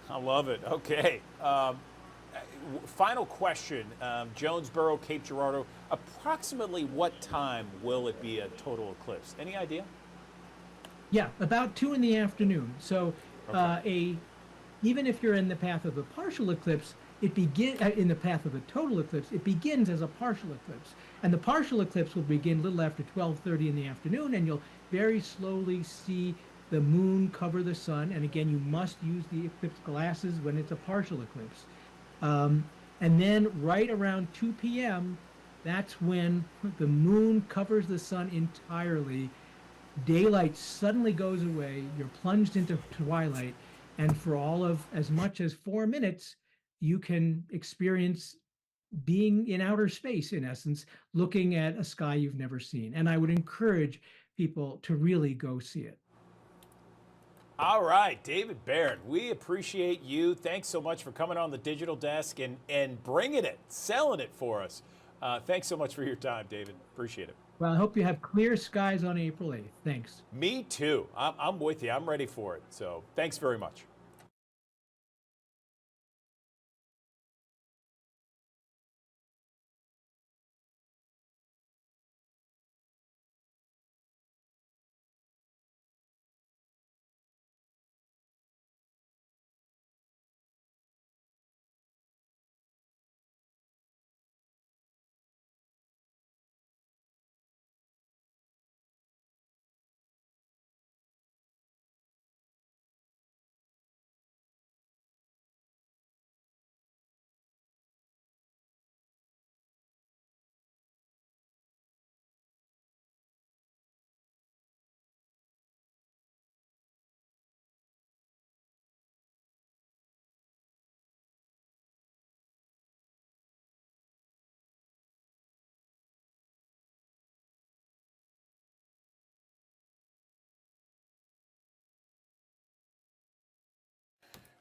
I love it. Okay. Final question. Jonesboro, Cape Girardeau, approximately what time will it be a total eclipse? Any idea? Yeah, about 2 in the afternoon. So even if you're in the path of the partial eclipse, it in the path of the total eclipse, it begins as a partial eclipse. And the partial eclipse will begin a little after 12:30 in the afternoon, and you'll very slowly see the moon cover the sun. And again, you must use the eclipse glasses when it's a partial eclipse. And then right around 2 p.m., that's when the moon covers the sun entirely. Daylight suddenly goes away. You're plunged into twilight. And for all of as much as 4 minutes, you can experience being in outer space, in essence, looking at a sky you've never seen. And I would encourage people to really go see it. All right, David Barron, we appreciate you. Thanks so much for coming on the Digital Desk and bringing it, selling it for us. Thanks so much for your time, David. Appreciate it. Well, I hope you have clear skies on April 8th. Thanks. Me too. I'm with you. I'm ready for it. So thanks very much.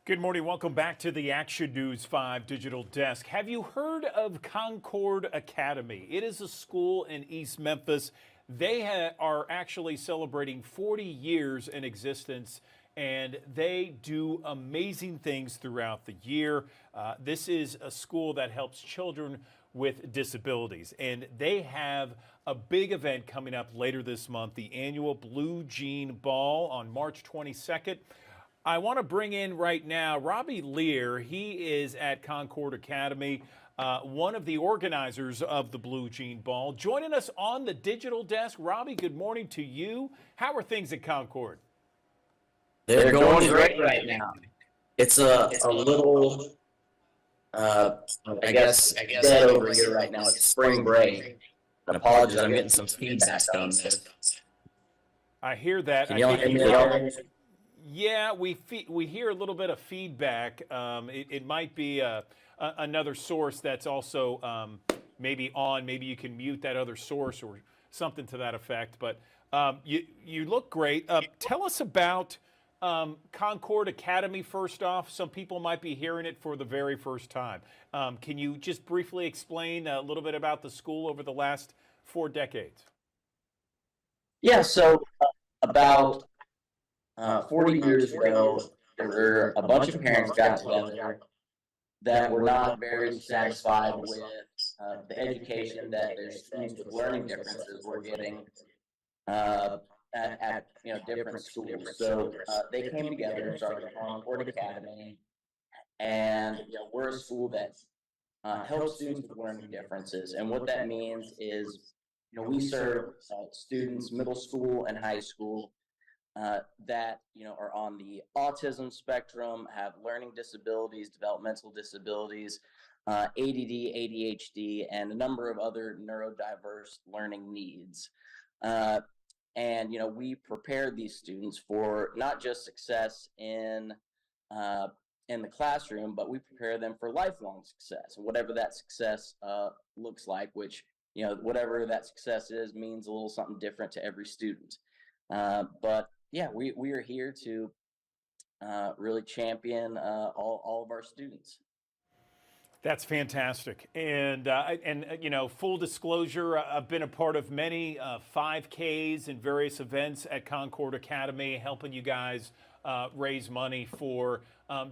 Good morning. Welcome back to the Action News 5 Digital Desk. Have you heard of Concord Academy? It is a school in East Memphis. They are actually celebrating 40 years in existence, and they do amazing things throughout the year. This is a school that helps children with disabilities, and they have a big event coming up later this month, the annual Blue Jean Ball on March 22nd. I want to bring in right now Robbie Lear. He is at Concord Academy, one of the organizers of the Blue Jean Ball. Joining us on the Digital Desk. Robbie, good morning to you. How are things at Concord? They're going great right now. It's a little, I guess dead over here right now. It's spring break. And apologies, I'm getting some feedback on this. I hear that. Can y'all hear me at all? Yeah, we hear a little bit of feedback. It might be another source that's also maybe on. Maybe you can mute that other source or something to that effect. But you look great. Tell us about Concord Academy first off. Some people might be hearing it for the very first time. Can you just briefly explain a little bit about the school over the last 4 decades? Yeah, so about 40 years ago, there were a bunch of parents got together that were not very satisfied with the education that their students with learning differences were getting at different schools. So they came together and started Concord Academy, and we're a school that helps students with learning differences. And what that means is, we serve students middle school and high school that are on the autism spectrum, have learning disabilities, developmental disabilities, ADD, ADHD, and a number of other neurodiverse learning needs. And we prepare these students for not just success in the classroom, but we prepare them for lifelong success, and whatever that success looks like. Which whatever that success is means a little something different to every student. But yeah, we are here to really champion all of our students. That's fantastic. And full disclosure, I've been a part of many 5Ks and various events at Concord Academy, helping you guys raise money for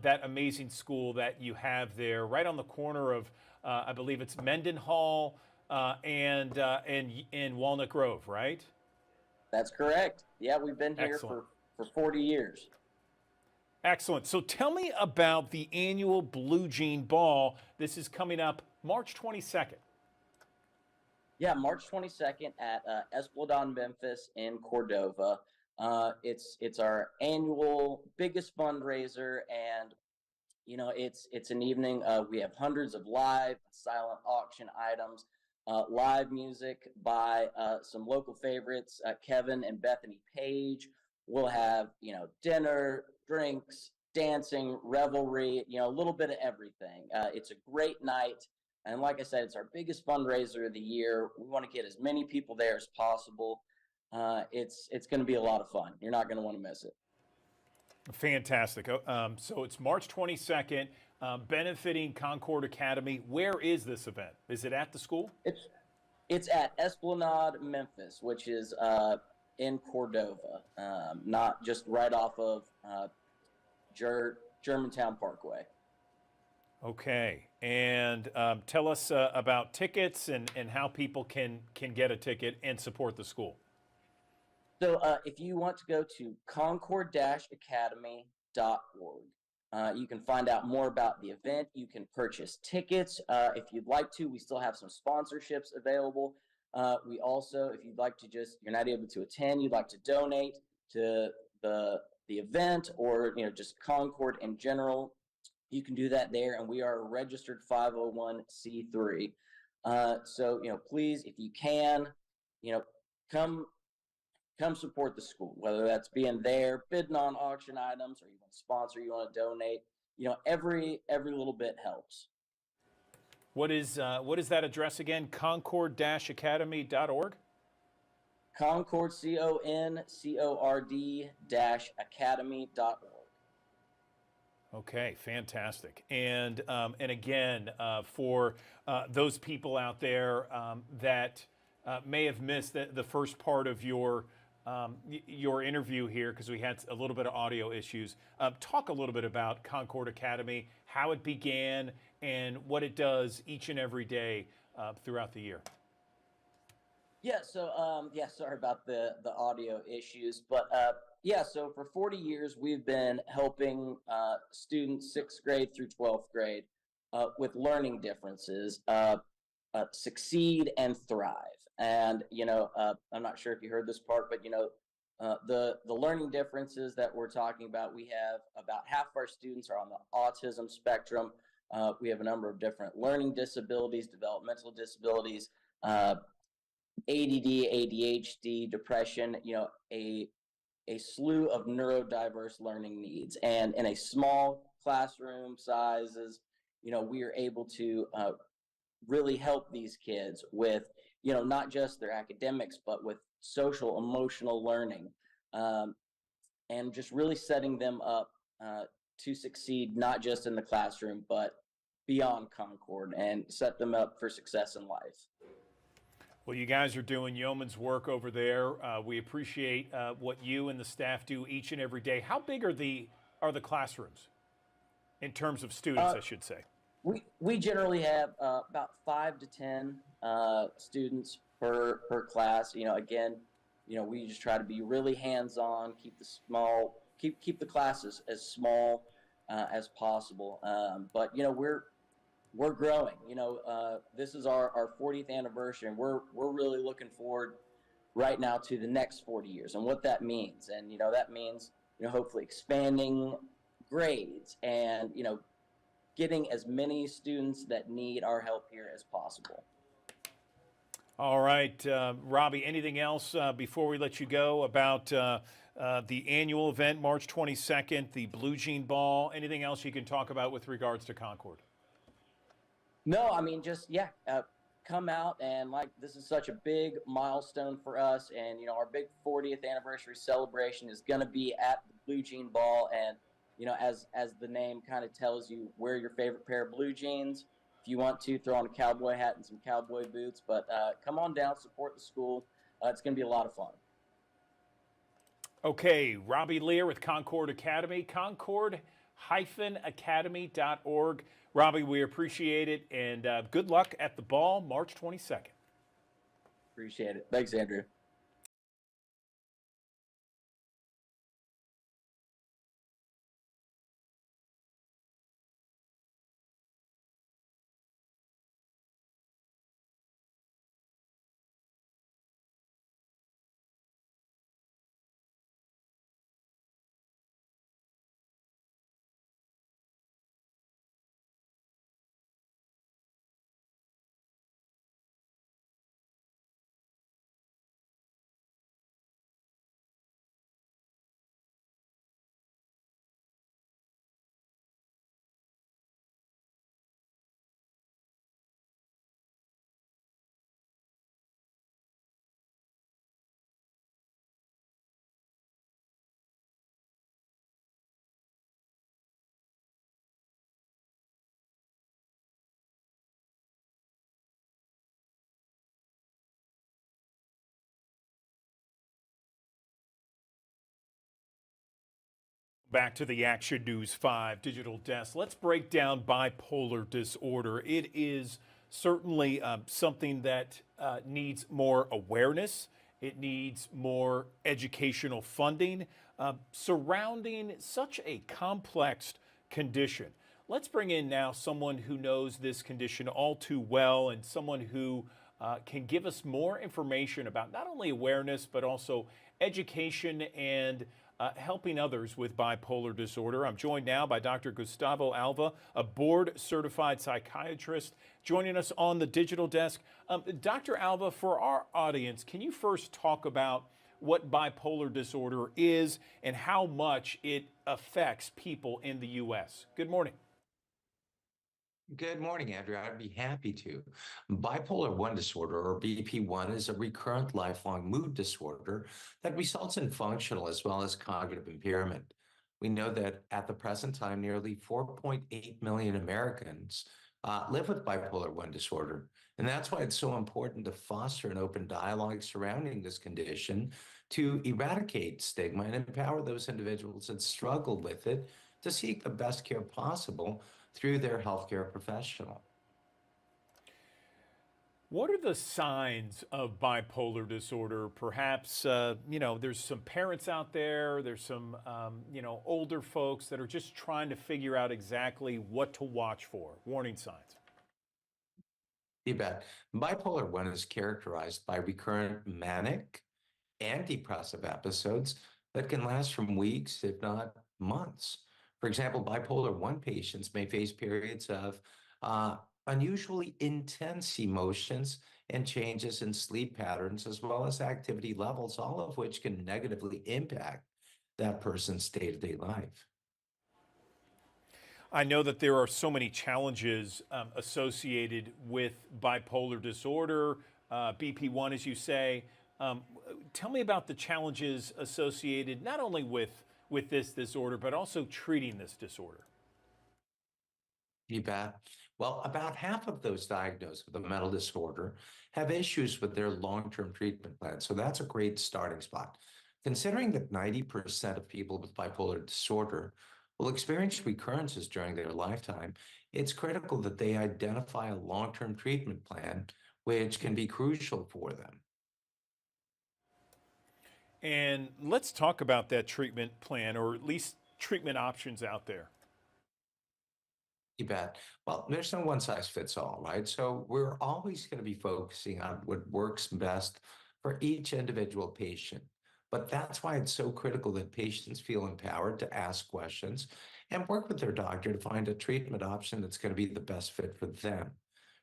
that amazing school that you have there, right on the corner of, I believe it's Mendenhall and Walnut Grove, right? That's correct. Yeah, we've been here for 40 years. Excellent. So tell me about the annual Blue Jean Ball. This is coming up March 22nd. Yeah, March 22nd at Esplanade Memphis in Cordova. It's our annual biggest fundraiser, and it's an evening. We have hundreds of live silent auction items, live music by some local favorites, Kevin and Bethany Page. We'll have dinner, drinks, dancing, revelry, a little bit of everything. It's a great night. And like I said, it's our biggest fundraiser of the year. We want to get as many people there as possible. It's going to be a lot of fun. You're not going to want to miss it. Fantastic. So it's March 22nd, benefiting Concord Academy. Where is this event? Is it at the school? It's at Esplanade Memphis, which is in Cordova, not just right off of Germantown Parkway. Okay, and tell us about tickets and how people can get a ticket and support the school. So if you want to go to concord-academy.org, you can find out more about the event. You can purchase tickets if you'd like to. We still have some sponsorships available. We also, if you'd like to you're not able to attend, you'd like to donate to the event, or just Concord in general, you can do that there. And we are a registered 501c3. So please, if you can, come support the school, whether that's being there, bidding on auction items, or you want to sponsor, you want to donate. Every little bit helps. What is that address again? Concord-academy.org? Concord, CONCORD-academy.org. Okay, fantastic. And again, for those people out there that may have missed the first part of your interview here, because we had a little bit of audio issues. Talk a little bit about Concord Academy, how it began, and what it does each and every day throughout the year. Yeah, so sorry about the audio issues, but so for 40 years we've been helping students 6th grade through 12th grade with learning differences succeed and thrive. And I'm not sure if you heard this part, but the learning differences that we're talking about, we have about half of our students are on the autism spectrum. We have a number of different learning disabilities, developmental disabilities, ADD, ADHD, depression, a slew of neurodiverse learning needs. And in a small classroom sizes, we are able to really help these kids with, not just their academics, but with social, emotional learning, and just really setting them up to succeed, not just in the classroom, but beyond Concord, and set them up for success in life. Well, you guys are doing yeoman's work over there. We appreciate what you and the staff do each and every day. How big are the classrooms in terms of students, I should say? We generally have about 5 to 10 students per class. Again, we just try to be really hands-on, keep the classes as small as possible. But we're growing. This is our 40th anniversary, and we're really looking forward right now to the next 40 years and what that means. And that means hopefully expanding grades and getting as many students that need our help here as possible. All right, Robbie, anything else before we let you go about the annual event, March 22nd, the Blue Jean Ball? Anything else you can talk about with regards to Concord? No, I mean, just, come out, and this is such a big milestone for us. And, our big 40th anniversary celebration is going to be at the Blue Jean Ball. And, as the name kind of tells you, wear your favorite pair of blue jeans. If you want to, throw on a cowboy hat and some cowboy boots. But come on down, support the school. It's going to be a lot of fun. Okay, Robbie Lear with Concord Academy, concord-academy.org. Robbie, we appreciate it, and good luck at the ball, March 22nd. Appreciate it. Thanks, Andrew. Back to the Action News 5 digital desk. Let's break down bipolar disorder. It is certainly something that needs more awareness. It needs more educational funding surrounding such a complex condition. Let's bring in now someone who knows this condition all too well, and someone who can give us more information about not only awareness but also education and helping others with bipolar disorder. I'm joined now by Dr. Gustavo Alva, a board-certified psychiatrist, joining us on the digital desk. Dr. Alva, for our audience, can you first talk about what bipolar disorder is and how much it affects people in the U.S.? Good morning. Good morning, Andrew. I'd be happy to. Bipolar 1 disorder, or BP1, is a recurrent lifelong mood disorder that results in functional as well as cognitive impairment. We know that at the present time, nearly 4.8 million Americans live with bipolar 1 disorder. And that's why it's so important to foster an open dialogue surrounding this condition to eradicate stigma and empower those individuals that struggle with it to seek the best care possible through their healthcare professional. What are the signs of bipolar disorder? Perhaps, there's some parents out there, there's some, older folks that are just trying to figure out exactly what to watch for. Warning signs. You bet. Bipolar 1 is characterized by recurrent manic and depressive episodes that can last from weeks, if not months. For example, bipolar 1 patients may face periods of unusually intense emotions and changes in sleep patterns, as well as activity levels, all of which can negatively impact that person's day-to-day life. I know that there are so many challenges associated with bipolar disorder, BP1, as you say. Tell me about the challenges associated not only with this disorder, but also treating this disorder. You bet. Well, about half of those diagnosed with a mental disorder have issues with their long-term treatment plan. So that's a great starting spot. Considering that 90% of people with bipolar disorder will experience recurrences during their lifetime, it's critical that they identify a long-term treatment plan, which can be crucial for them. And let's talk about that treatment plan, or at least treatment options out there. You bet. Well, there's no one size fits all, right? So we're always going to be focusing on what works best for each individual patient. But that's why it's so critical that patients feel empowered to ask questions and work with their doctor to find a treatment option that's going to be the best fit for them.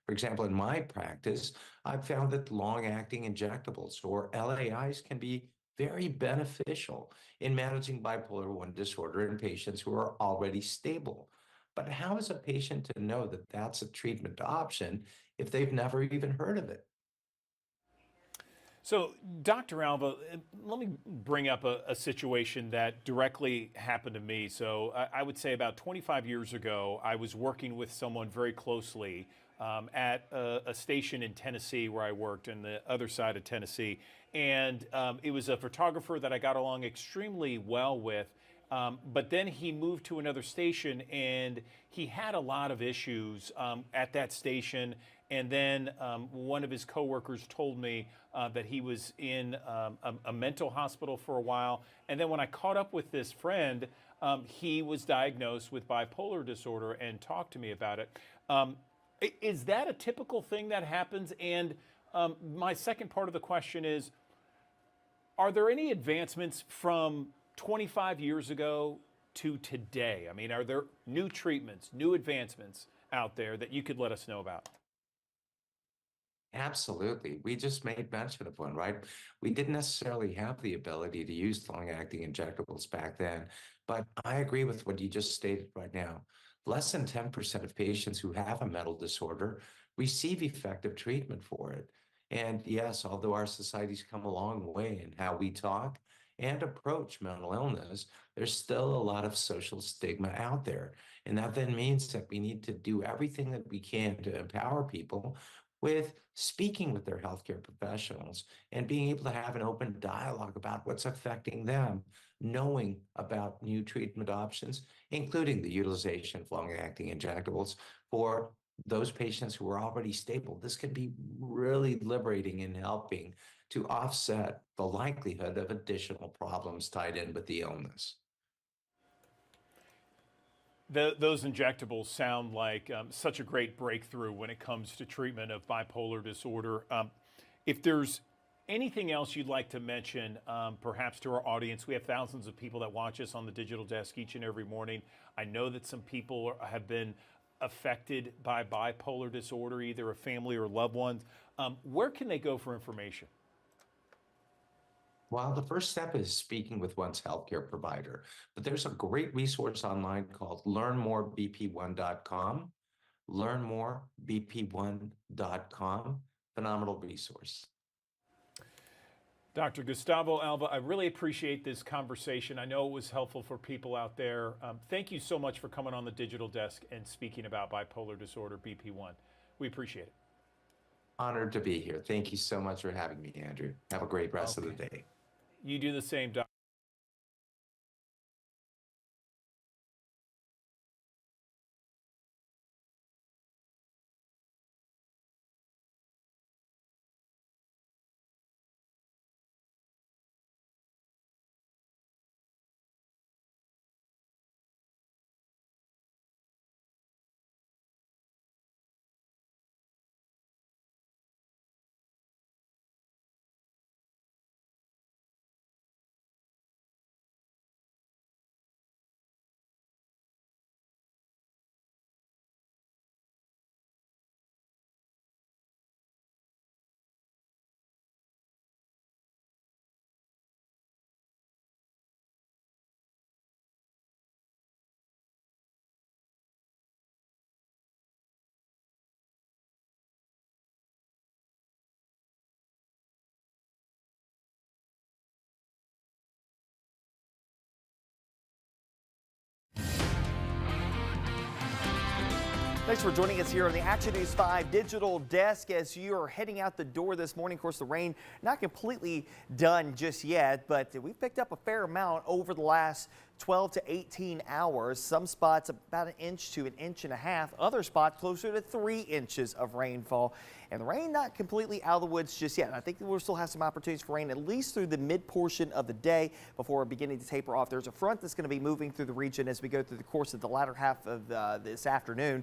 For example, in my practice, I've found that long-acting injectables, or LAIs, can be very beneficial in managing bipolar 1 disorder in patients who are already stable. But how is a patient to know that that's a treatment option if they've never even heard of it? So, Dr. Alva, let me bring up a situation that directly happened to me. So, I would say about 25 years ago, I was working with someone very closely at a station in Tennessee where I worked on the other side of Tennessee. And it was a photographer that I got along extremely well with. But then he moved to another station and he had a lot of issues at that station. And then one of his coworkers told me that he was in a mental hospital for a while. And then when I caught up with this friend, he was diagnosed with bipolar disorder and talked to me about it. Is that a typical thing that happens? And my second part of the question is, are there any advancements from 25 years ago to today? I mean, are there new treatments, new advancements out there that you could let us know about? Absolutely. We just made mention of one, right? We didn't necessarily have the ability to use long-acting injectables back then, but I agree with what you just stated right now. Less than 10% of patients who have a mental disorder receive effective treatment for it. And yes, although our society's come a long way in how we talk and approach mental illness, there's still a lot of social stigma out there. And that then means that we need to do everything that we can to empower people with speaking with their healthcare professionals and being able to have an open dialogue about what's affecting them, knowing about new treatment options, including the utilization of long-acting injectables for those patients who are already stable. This can be really liberating in helping to offset the likelihood of additional problems tied in with the illness. Those injectables sound like such a great breakthrough when it comes to treatment of bipolar disorder. If there's anything else you'd like to mention, perhaps to our audience, we have thousands of people that watch us on the Digital Desk each and every morning. I know that some people have been affected by bipolar disorder, either a family or loved ones. Where can they go for information? Well, the first step is speaking with one's healthcare provider, but there's a great resource online called learnmorebp1.com. Learnmorebp1.com. Phenomenal resource. Dr. Gustavo Alva, I really appreciate this conversation. I know it was helpful for people out there. Thank you so much for coming on the Digital Desk and speaking about bipolar disorder, BP1. We appreciate it. Honored to be here. Thank you so much for having me, Andrew. Have a great rest of the day. You do the same, Dr. Thanks for joining us here on the Action News 5 digital desk as you are heading out the door this morning. Of course, the rain not completely done just yet, but we've picked up a fair amount over the last 12 to 18 hours. Some spots about 1 inch to 1.5 inches. Other spots closer to 3 inches of rainfall. And the rain not completely out of the woods just yet. I think we'll still have some opportunities for rain at least through the mid portion of the day before beginning to taper off. There's a front that's going to be moving through the region as we go through the course of the latter half of this afternoon.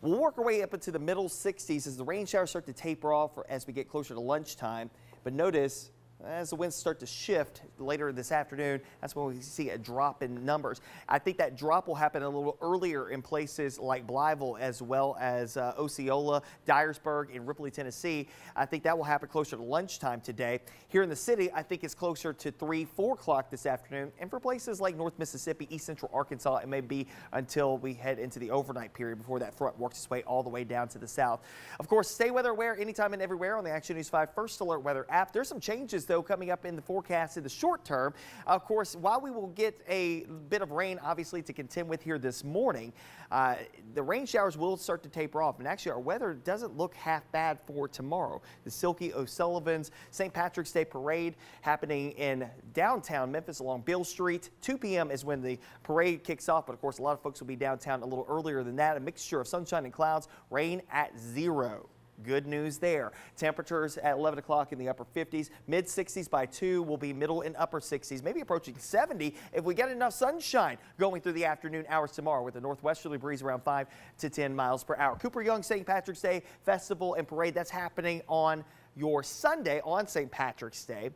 We'll work our way up into the middle 60s as the rain showers start to taper off as we get closer to lunchtime. But notice, as the winds start to shift later this afternoon, that's when we see a drop in numbers. I think that drop will happen a little earlier in places like Blytheville as well as Osceola, Dyersburg, and Ripley, Tennessee. I think that will happen closer to lunchtime today. Here in the city, I think it's closer to 3, 4 o'clock this afternoon. And for places like North Mississippi, East Central Arkansas, it may be until we head into the overnight period before that front works its way all the way down to the south. Of course, stay weather aware anytime and everywhere on the Action News 5 First Alert Weather app. There's some changes though coming up in the forecast in the short term. Of course, while we will get a bit of rain obviously to contend with here this morning, the rain showers will start to taper off, and actually our weather doesn't look half bad for tomorrow. The Silky O'Sullivan's St. Patrick's Day Parade happening in downtown Memphis along Beale Street. 2 p.m. is when the parade kicks off, but of course a lot of folks will be downtown a little earlier than that. A mixture of sunshine and clouds, rain at 0. Good news there. Temperatures at 11 o'clock in the upper 50s, mid 60s by 2 will be middle and upper 60s, maybe approaching 70 if we get enough sunshine going through the afternoon hours tomorrow with a northwesterly breeze around 5 to 10 miles per hour. Cooper Young St. Patrick's Day Festival and Parade, that's happening on your Sunday on St. Patrick's Day.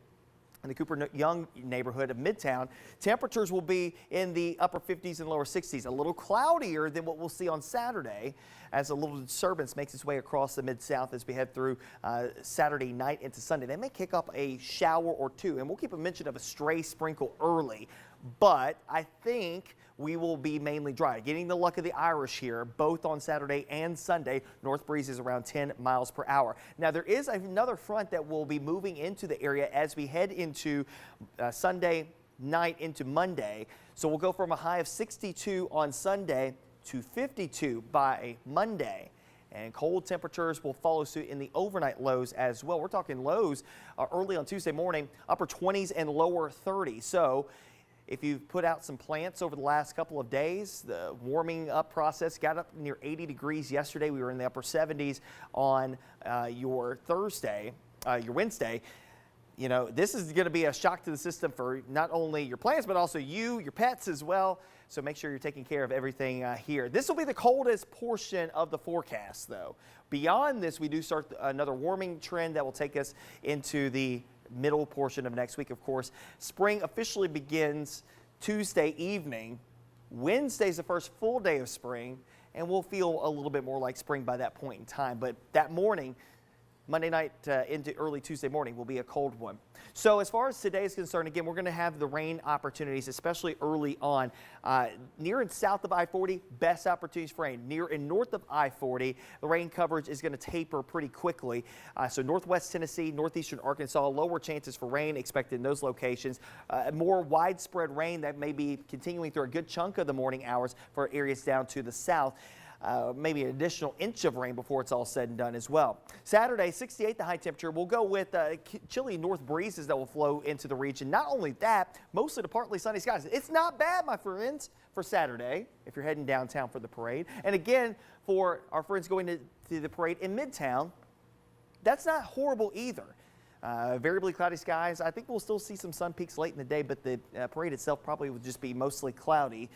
In the Cooper Young neighborhood of Midtown, temperatures will be in the upper 50s and lower 60s, a little cloudier than what we'll see on Saturday as a little disturbance makes its way across the Mid-South as we head through Saturday night into Sunday. They may kick up a shower or two, and we'll keep a mention of a stray sprinkle early, but I think we will be mainly dry. Getting the luck of the Irish here, both on Saturday and Sunday. North breeze is around 10 miles per hour. Now, there is another front that will be moving into the area as we head into Sunday night into Monday. So we'll go from a high of 62 on Sunday to 52 by Monday. And cold temperatures will follow suit in the overnight lows as well. We're talking lows early on Tuesday morning, upper 20s and lower 30s. So if you've put out some plants over the last couple of days, the warming up process got up near 80 degrees yesterday. We were in the upper 70s on your Wednesday. You know, this is going to be a shock to the system for not only your plants, but also you, your pets as well. So make sure you're taking care of everything here. This will be the coldest portion of the forecast, though. Beyond this, we do start another warming trend that will take us into the middle portion of next week. Of course, spring officially begins Tuesday evening. Wednesday's the first full day of spring, and we'll feel a little bit more like spring by that point in time. But that morning, Monday night into early Tuesday morning, will be a cold one. So as far as today is concerned, again, we're going to have the rain opportunities, especially early on. Near and south of I-40, best opportunities for rain. Near and north of I-40, the rain coverage is going to taper pretty quickly. So northwest Tennessee, northeastern Arkansas, lower chances for rain expected in those locations. More widespread rain that may be continuing through a good chunk of the morning hours for areas down to the south. Maybe an additional inch of rain before it's all said and done as well. Saturday, 68 the high temperature. We'll go with chilly north breezes that will flow into the region. Not only that, mostly to partly sunny skies. It's not bad, my friends, for Saturday if you're heading downtown for the parade. And again, for our friends going to the parade in Midtown, that's not horrible either. Variably cloudy skies. I think we'll still see some sun peaks late in the day, but the parade itself probably will just be mostly cloudy.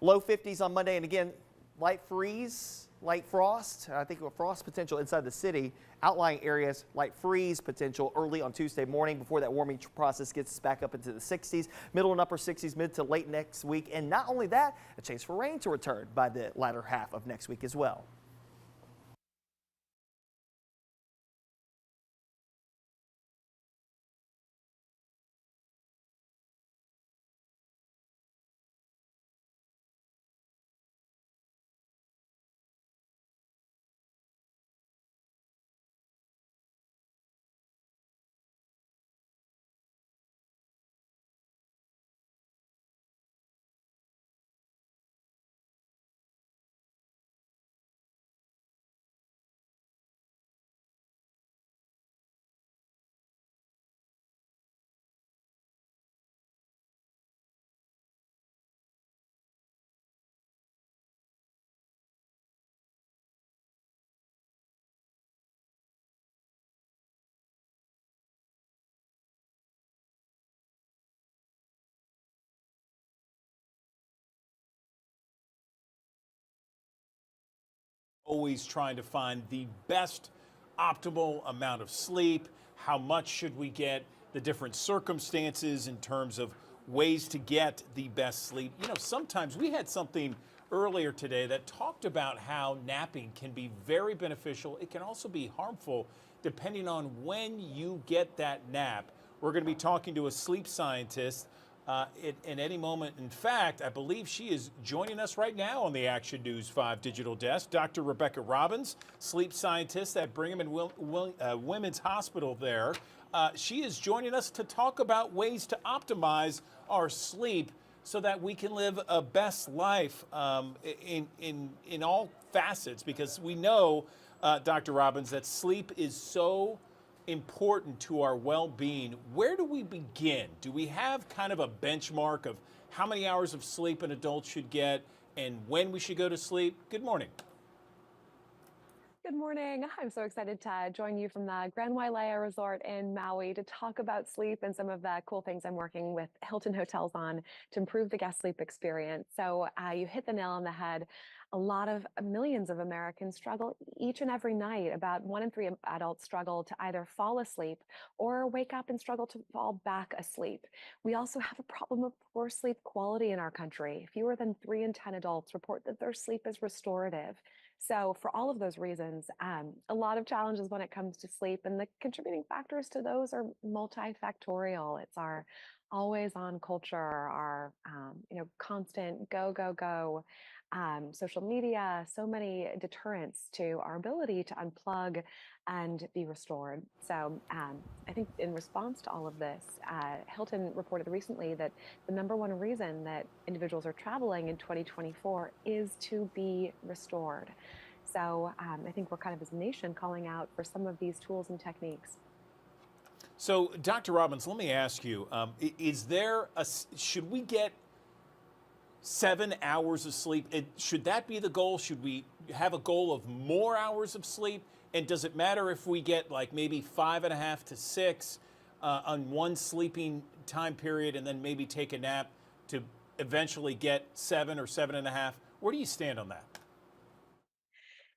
Low 50s on Monday, and again, light freeze, light frost. I think with frost potential inside the city, outlying areas, light freeze potential early on Tuesday morning before that warming process gets us back up into the 60s, middle and upper 60s, mid to late next week. And not only that, a chance for rain to return by the latter half of next week as well. always trying to find the best optimal amount of sleep. How much should we get? The different circumstances in terms of ways to get the best sleep. You know, sometimes we had something earlier today that talked about how napping can be very beneficial. It can also be harmful depending on when you get that nap. We're going to be talking to a sleep scientist in any moment. In fact, I believe she is joining us right now on the Action News 5 digital desk. Dr. Rebecca Robbins, sleep scientist at Brigham and Women's Hospital there. She is joining us to talk about ways to optimize our sleep so that we can live a best life in all facets, because we know, Dr. Robbins, that sleep is so important to our well-being. Where do we begin? Do we have kind of a benchmark of how many hours of sleep an adult should get and when we should go to sleep? Good morning. Good morning. I'm so excited to join you from the Grand Wailea Resort in Maui to talk about sleep and some of the cool things I'm working with Hilton Hotels on to improve the guest sleep experience. So you hit the nail on the head. Millions of Americans struggle each and every night. About 1 in 3 adults struggle to either fall asleep or wake up and struggle to fall back asleep. We also have a problem of poor sleep quality in our country. Fewer than 3 in 10 adults report that their sleep is restorative. So for all of those reasons, a lot of challenges when it comes to sleep, and the contributing factors to those are multifactorial. It's our always on culture, our constant go, go, go, social media, so many deterrents to our ability to unplug and be restored. So I think in response to all of this, Hilton reported recently that the #1 reason that individuals are traveling in 2024 is to be restored. So I think we're kind of as a nation calling out for some of these tools and techniques. So, Dr. Robbins, let me ask you, should we get 7 hours of sleep? Should that be the goal? Should we have a goal of more hours of sleep? And does it matter if we get like maybe 5.5 to 6 on one sleeping time period and then maybe take a nap to eventually get 7 or 7.5? Where do you stand on that?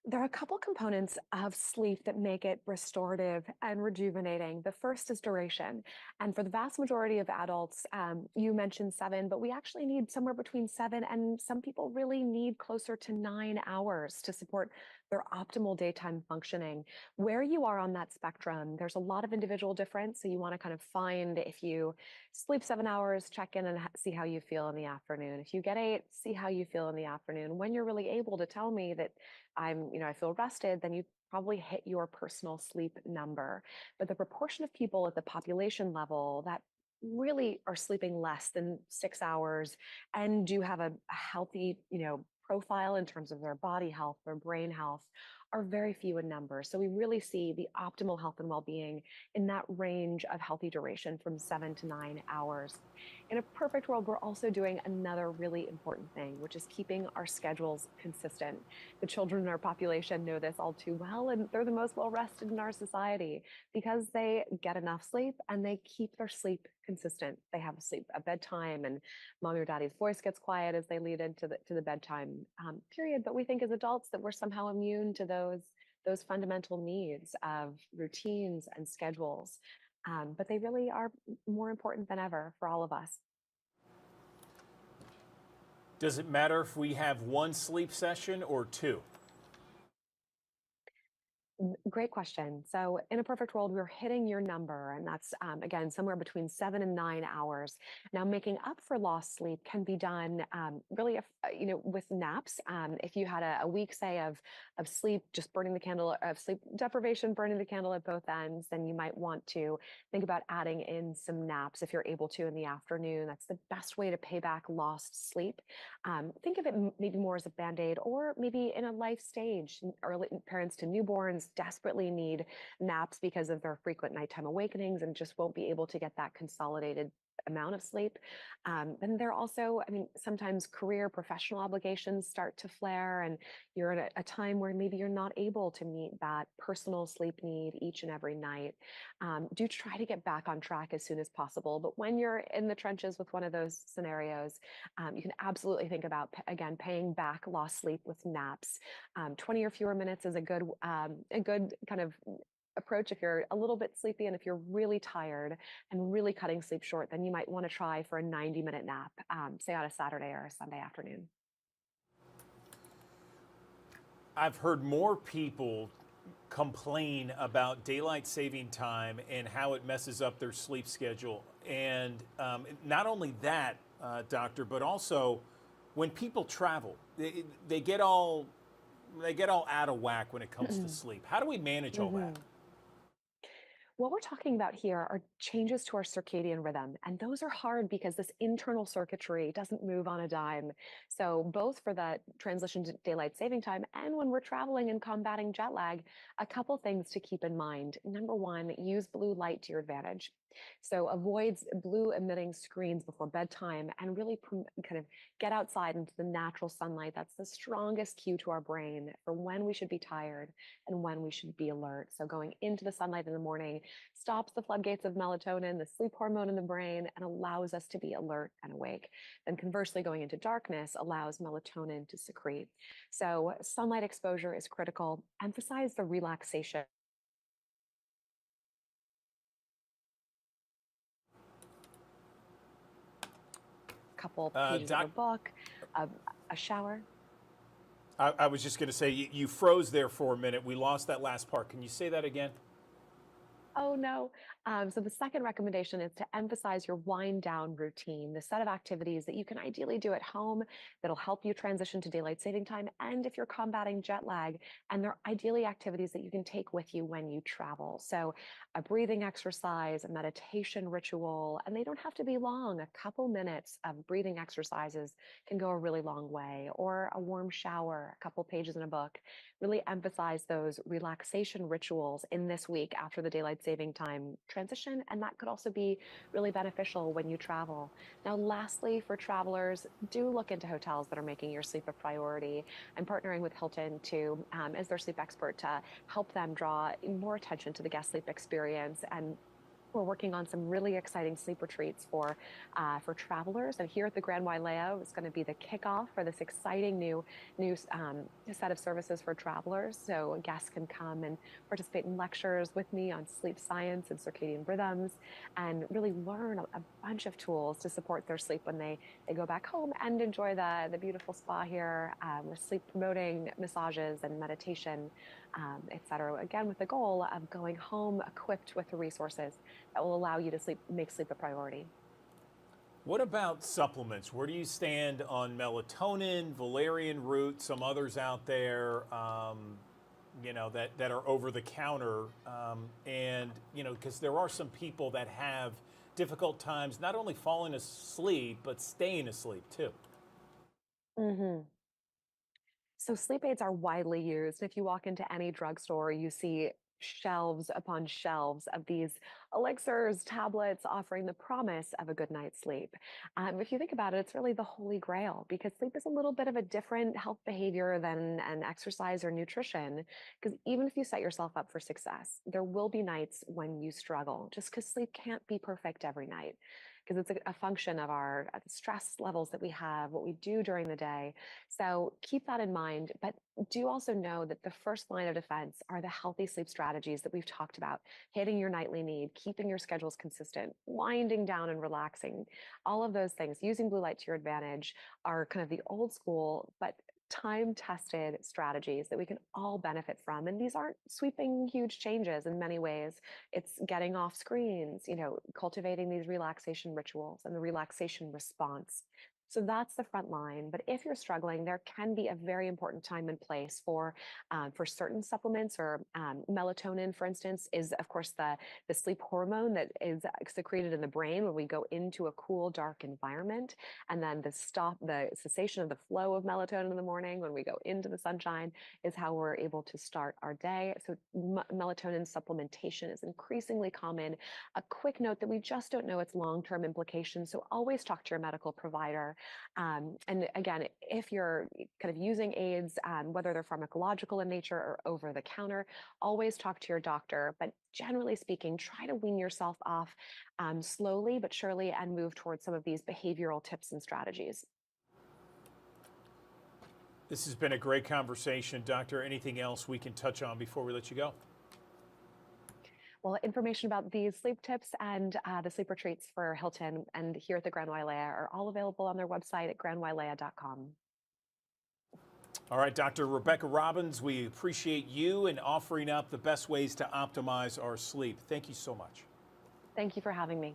There are a couple components of sleep that make it restorative and rejuvenating. The first is duration. And for the vast majority of adults, you mentioned 7, but we actually need somewhere between 7 and some people really need closer to 9 hours to support their optimal daytime functioning. Where you are on that spectrum, there's a lot of individual difference. So you want to kind of find, if you sleep 7 hours, check in and see how you feel in the afternoon. If you get 8, see how you feel in the afternoon. When you're really able to tell me that I feel rested, then you probably hit your personal sleep number. But the proportion of people at the population level that really are sleeping less than 6 hours and do have a healthy, profile in terms of their body health, their brain health, are very few in number. So we really see the optimal health and well-being in that range of healthy duration from 7 to 9 hours. In a perfect world, we're also doing another really important thing, which is keeping our schedules consistent. The children in our population know this all too well, and they're the most well-rested in our society because they get enough sleep and they keep their sleep consistent. They have sleep at bedtime, and mommy or daddy's voice gets quiet as they lead into the bedtime period. But we think as adults that we're somehow immune to those fundamental needs of routines and schedules. But they really are more important than ever for all of us. Does it matter if we have 1 sleep session or 2? Great question. So in a perfect world, we're hitting your number, and that's, again, somewhere between 7 and 9 hours. Now, making up for lost sleep can be done really, with naps. If you had a week, say, of sleep, just burning the candle, of sleep deprivation, burning the candle at both ends, then you might want to think about adding in some naps if you're able to in the afternoon. That's the best way to pay back lost sleep. Think of it maybe more as a Band-Aid, or maybe in a life stage. Early parents to newborns desperately need naps because of their frequent nighttime awakenings and just won't be able to get that consolidated amount of sleep. And there are also, I mean, sometimes career professional obligations start to flare, and you're at a time where maybe you're not able to meet that personal sleep need each and every night. Do try to get back on track as soon as possible. But when you're in the trenches with one of those scenarios, you can absolutely think about, again, paying back lost sleep with naps. 20 or fewer minutes is a good kind of approach if you're a little bit sleepy, and if you're really tired and really cutting sleep short, then you might want to try for a 90-minute nap, say on a Saturday or a Sunday afternoon. I've heard more people complain about daylight saving time and how it messes up their sleep schedule. And not only that, doctor, but also when people travel, they get all out of whack when it comes to sleep. How do we manage all that? What we're talking about here are changes to our circadian rhythm, and those are hard because this internal circuitry doesn't move on a dime. So both for that transition to daylight saving time and when we're traveling and combating jet lag, a couple things to keep in mind. Number one, use blue light to your advantage. So avoid blue emitting screens before bedtime and really kind of get outside into the natural sunlight. That's the strongest cue to our brain for when we should be tired and when we should be alert. So going into the sunlight in the morning stops the floodgates of melatonin, the sleep hormone in the brain, and allows us to be alert and awake. Then conversely, going into darkness allows melatonin to secrete. So sunlight exposure is critical. Emphasize the relaxation. Couple pages of a book, a shower. I was just going to say, you froze there for a minute. We lost that last part. Can you say that again? Oh no. So the second recommendation is to emphasize your wind down routine, the set of activities that you can ideally do at home that'll help you transition to daylight saving time. And if you're combating jet lag, and they're ideally activities that you can take with you when you travel. So a breathing exercise, a meditation ritual, and they don't have to be long. A couple minutes of breathing exercises can go a really long way, or a warm shower, a couple pages in a book. Really emphasize those relaxation rituals in this week after the daylight saving time transition, and that could also be really beneficial when you travel. Now, lastly, for travelers, do look into hotels that are making your sleep a priority. I'm partnering with Hilton to, as their sleep expert, to help them draw more attention to the guest sleep experience, and we're working on some really exciting sleep retreats for travelers. And here at the Grand Wailea, it's going to be the kickoff for this exciting new set of services for travelers. So guests can come and participate in lectures with me on sleep science and circadian rhythms, and really learn a bunch of tools to support their sleep when they go back home, and enjoy the beautiful spa here with sleep promoting massages and meditation, et cetera. Again, with the goal of going home equipped with the resources that will allow you to make sleep a priority. What about supplements? Where do you stand on melatonin, valerian root, some others out there, that are over the counter, and because there are some people that have difficult times not only falling asleep but staying asleep too. So sleep aids are widely used. If you walk into any drugstore, you see shelves upon shelves of these elixirs, tablets offering the promise of a good night's sleep. If you think about it, it's really the holy grail, because sleep is a little bit of a different health behavior than an exercise or nutrition. Because even if you set yourself up for success, there will be nights when you struggle, just because sleep can't be perfect every night, because it's a function of our stress levels that we have, what we do during the day. So keep that in mind, but do also know that the first line of defense are the healthy sleep strategies that we've talked about: hitting your nightly need, keeping your schedules consistent, winding down and relaxing. All of those things, using blue light to your advantage, are kind of the old school, but time-tested strategies that we can all benefit from. And these aren't sweeping huge changes in many ways. It's getting off screens, cultivating these relaxation rituals and the relaxation response. So that's the front line. But if you're struggling, there can be a very important time and place for certain supplements, or melatonin, for instance, is of course the sleep hormone that is secreted in the brain when we go into a cool, dark environment. And then the cessation of the flow of melatonin in the morning when we go into the sunshine is how we're able to start our day. So melatonin supplementation is increasingly common. A quick note that we just don't know its long-term implications. So always talk to your medical provider. And again, if you're kind of using aids, whether they're pharmacological in nature or over the counter, always talk to your doctor. But generally speaking, try to wean yourself off slowly but surely and move towards some of these behavioral tips and strategies. This has been a great conversation. Doctor, anything else we can touch on before we let you go? Well, information about these sleep tips and the sleep retreats for Hilton and here at the Grand Wailea are all available on their website at grandwailea.com. All right, Dr. Rebecca Robbins, we appreciate you and offering up the best ways to optimize our sleep. Thank you so much. Thank you for having me.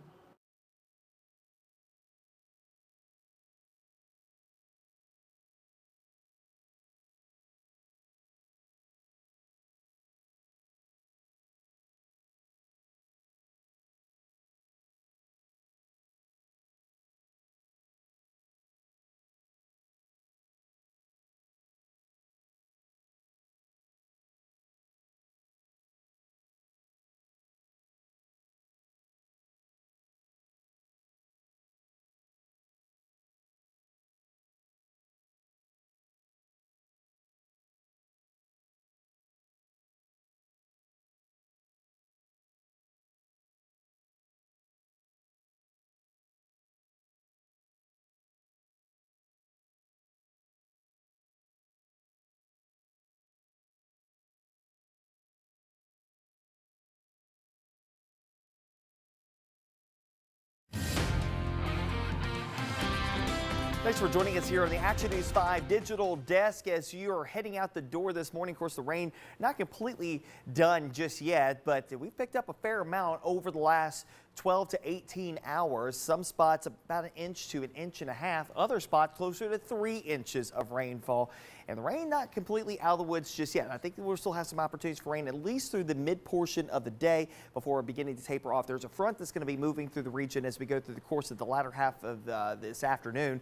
Thanks for joining us here on the Action News 5 digital desk as you are heading out the door this morning. Of course, the rain not completely done just yet, but we've picked up a fair amount over the last 12 to 18 hours. Some spots about an inch to an inch and a half. Other spots closer to 3 inches of rainfall. And the rain not completely out of the woods just yet. I think we'll still have some opportunities for rain at least through the mid portion of the day before beginning to taper off. There's a front that's going to be moving through the region as we go through the course of the latter half of this afternoon.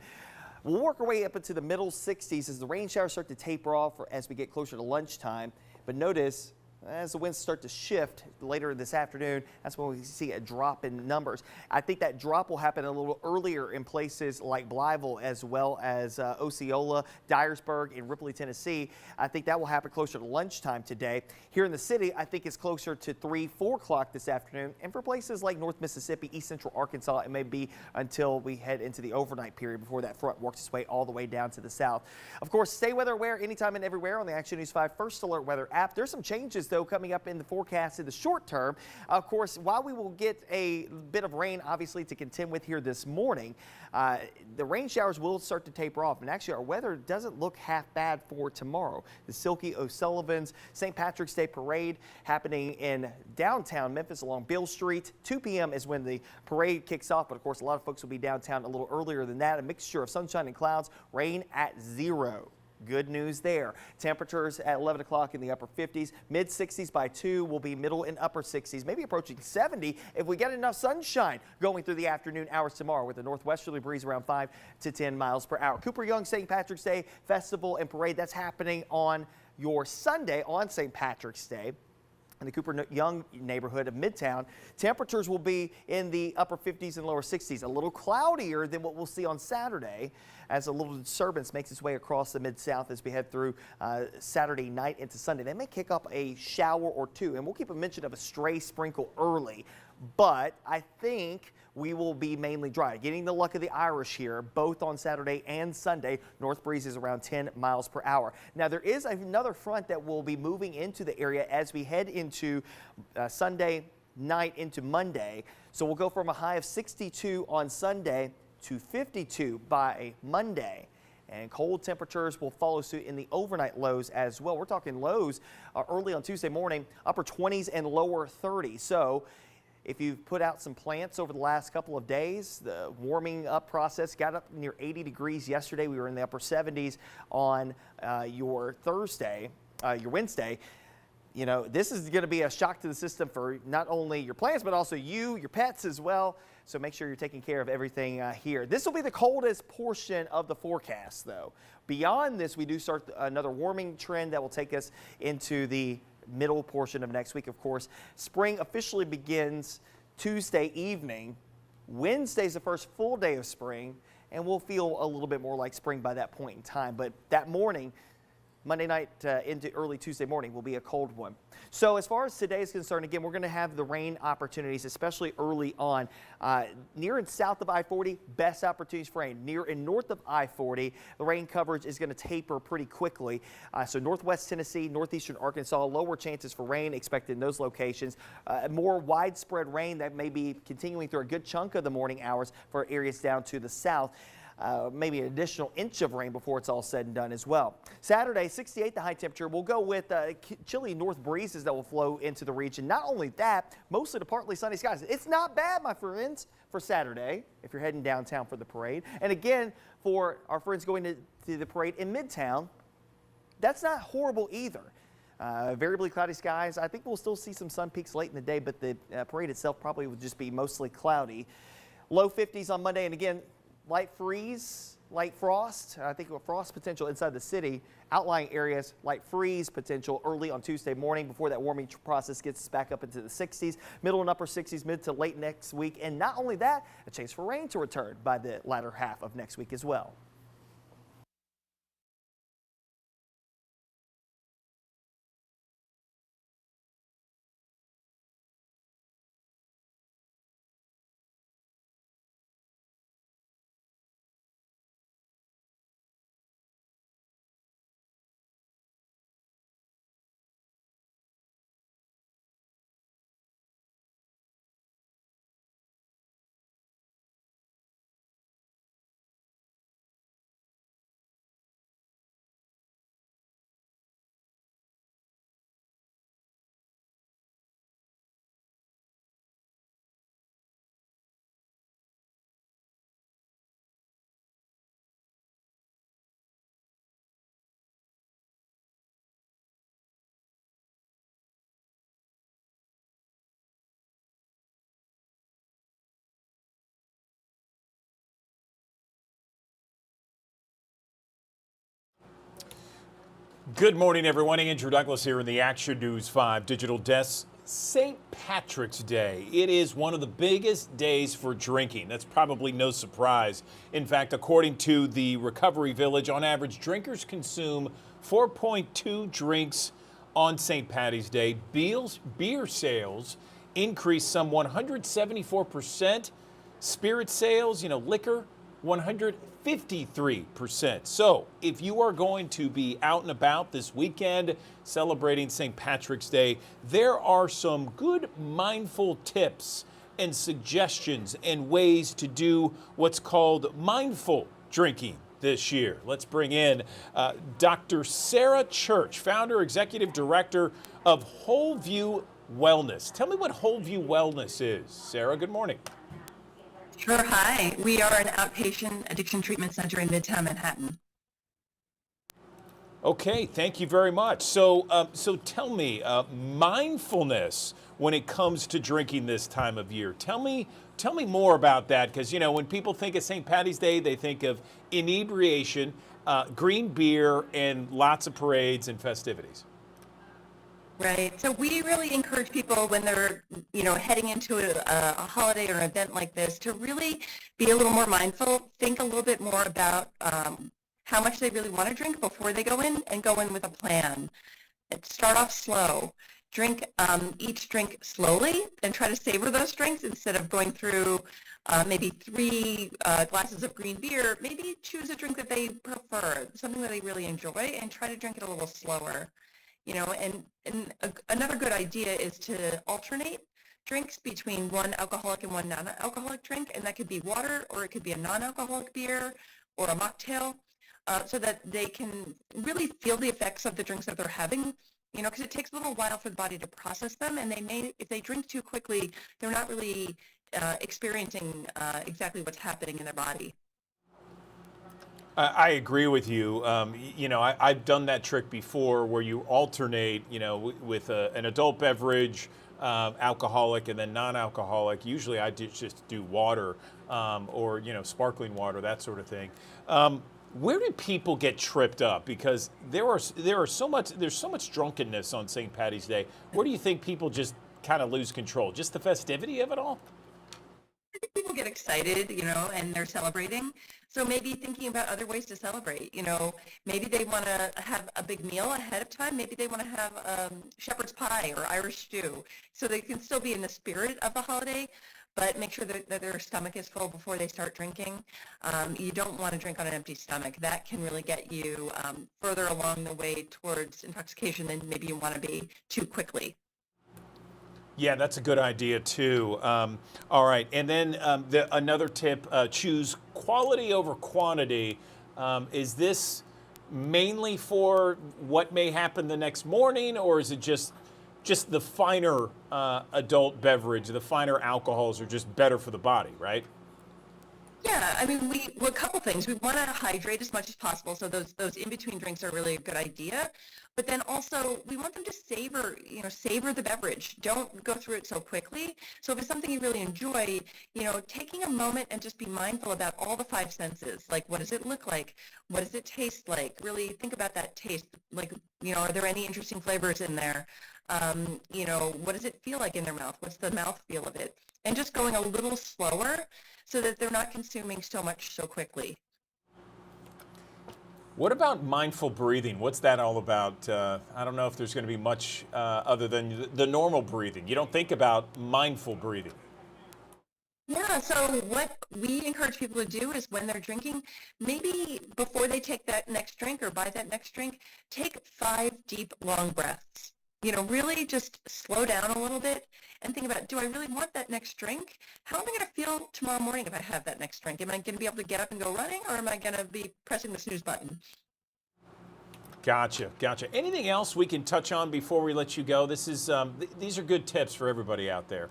We'll work our way up into the middle 60s as the rain showers start to taper off as we get closer to lunchtime. But notice, as the winds start to shift later this afternoon, that's when we see a drop in numbers. I think that drop will happen a little earlier in places like Blytheville as well as Osceola, Dyersburg, and Ripley, Tennessee. I think that will happen closer to lunchtime today. Here in the city, I think it's closer to 3, 4 o'clock this afternoon. And for places like North Mississippi, East Central Arkansas, it may be until we head into the overnight period before that front works its way all the way down to the south. Of course, stay weather aware anytime and everywhere on the Action News 5 First Alert Weather app. There's some changes, though, coming up in the forecast in the short term. Of course, while we will get a bit of rain, obviously, to contend with here this morning, the rain showers will start to taper off. And actually, our weather doesn't look half bad for tomorrow. The Silky O'Sullivan's St. Patrick's Day Parade happening in downtown Memphis along Beale Street. 2 p.m. is when the parade kicks off. But, of course, a lot of folks will be downtown a little earlier than that. A mixture of sunshine and clouds, rain at 0. Good news there. Temperatures at 11 o'clock in the upper 50s, mid 60s by 2 will be middle and upper 60s, maybe approaching 70 if we get enough sunshine going through the afternoon hours tomorrow with a northwesterly breeze around 5 to 10 miles per hour. Cooper Young St. Patrick's Day Festival and Parade, that's happening on your Sunday on St. Patrick's Day. In the Cooper Young neighborhood of Midtown, temperatures will be in the upper 50s and lower 60s, a little cloudier than what we'll see on Saturday as a little disturbance makes its way across the Mid-South as we head through Saturday night into Sunday. They may kick up a shower or two, and we'll keep a mention of a stray sprinkle early, but I think we will be mainly dry. Getting the luck of the Irish here, both on Saturday and Sunday. North breeze is around 10 miles per hour. Now, there is another front that will be moving into the area as we head into Sunday night into Monday. So we'll go from a high of 62 on Sunday to 52 by Monday. And cold temperatures will follow suit in the overnight lows as well. We're talking lows early on Tuesday morning, upper 20s and lower 30s. So If you've put out some plants over the last couple of days, the warming up process got up near 80 degrees yesterday. We were in the upper 70s on your Wednesday. You know, this is going to be a shock to the system for not only your plants, but also your pets as well. So make sure you're taking care of everything here. This will be the coldest portion of the forecast, though. Beyond this, we do start another warming trend that will take us into the middle portion of next week, of course. Spring officially begins Tuesday evening. Wednesday's the first full day of spring, and we'll feel a little bit more like spring by that point in time. But that morning, Monday night into early Tuesday morning, will be a cold one. So as far as today is concerned, again, we're going to have the rain opportunities, especially early on. Near and south of I-40, best opportunities for rain. Near and north of I-40, the rain coverage is going to taper pretty quickly. So northwest Tennessee, northeastern Arkansas, lower chances for rain expected in those locations. More widespread rain that may be continuing through a good chunk of the morning hours for areas down to the south. Maybe an additional inch of rain before it's all said and done as well. Saturday, 68 the high temperature. We'll go with chilly north breezes that will flow into the region. Not only that, mostly to partly sunny skies. It's not bad, my friends, for Saturday if you're heading downtown for the parade. And again, for our friends going to the parade in Midtown, that's not horrible either. Variably cloudy skies. I think we'll still see some sun peaks late in the day, but the parade itself probably will just be mostly cloudy. Low 50s on Monday, and again, light freeze, light frost. I think frost potential inside the city. Outlying areas, light freeze potential early on Tuesday morning before that warming process gets us back up into the 60s, middle and upper 60s, mid to late next week. And not only that, a chance for rain to return by the latter half of next week as well. Good morning, everyone. Andrew Douglas here in the Action News 5 Digital Desk. St. Patrick's Day. It is one of the biggest days for drinking. That's probably no surprise. In fact, according to the Recovery Village, on average, drinkers consume 4.2 drinks on St. Patty's Day. Beer sales increased some 174%. Spirit sales, liquor, 153%. So if you are going to be out and about this weekend celebrating St. Patrick's Day, there are some good mindful tips and suggestions and ways to do what's called mindful drinking this year. Let's bring in Dr. Sarah Church, founder, executive director of Whole View Wellness. Tell me what Whole View Wellness is. Sarah, good morning. Sure. Hi. We are an outpatient addiction treatment center in Midtown Manhattan. Okay, thank you very much. So tell me, mindfulness when it comes to drinking this time of year. Tell me more about that, because when people think of St. Patty's Day, they think of inebriation, green beer, and lots of parades and festivities. Right. So we really encourage people when they're, heading into a holiday or an event like this to really be a little more mindful, think a little bit more about how much they really want to drink before they go in, and go in with a plan. Start off slow. Drink each drink slowly and try to savor those drinks instead of going through maybe 3 glasses of green beer. Maybe choose a drink that they prefer, something that they really enjoy, and try to drink it a little slower. Another good idea is to alternate drinks between one alcoholic and one non-alcoholic drink, and that could be water, or it could be a non-alcoholic beer or a mocktail, so that they can really feel the effects of the drinks that they're having because it takes a little while for the body to process them, and if they drink too quickly, they're not really experiencing exactly what's happening in their body. I agree with you. I've done that trick before where you alternate, with an adult beverage, alcoholic, and then non-alcoholic. Usually I just do water or, sparkling water, that sort of thing. Where do people get tripped up? Because there's so much drunkenness on St. Paddy's Day. Where do you think people just kind of lose control? Just the festivity of it all? I think people get excited, and they're celebrating. So maybe thinking about other ways to celebrate, maybe they want to have a big meal ahead of time. Maybe they want to have shepherd's pie or Irish stew, so they can still be in the spirit of the holiday, but make sure that their stomach is full before they start drinking. You don't want to drink on an empty stomach. That can really get you further along the way towards intoxication than maybe you want to be too quickly. Yeah, that's a good idea too. All right, and then another tip: choose quality over quantity. Is this mainly for what may happen the next morning, or is it just the finer adult beverage, the finer alcohols are just better for the body, right? Yeah, I mean, a couple things. We want to hydrate as much as possible, so those in-between drinks are really a good idea. But then also, we want them to savor the beverage. Don't go through it so quickly. So if it's something you really enjoy, taking a moment and just be mindful about all the five senses. Like, what does it look like? What does it taste like? Really think about that taste. Like, are there any interesting flavors in there? What does it feel like in their mouth? What's the mouthfeel of it? And just going a little slower so that they're not consuming so much so quickly. What about mindful breathing? What's that all about? I don't know if there's going to be much other than the normal breathing. You don't think about mindful breathing. Yeah, so what we encourage people to do is when they're drinking, maybe before they take that next drink or buy that next drink, take 5 deep, long breaths. Really just slow down a little bit and think about, do I really want that next drink? How am I going to feel tomorrow morning if I have that next drink? Am I going to be able to get up and go running, or am I going to be pressing the snooze button? Gotcha. Anything else we can touch on before we let you go? These are good tips for everybody out there.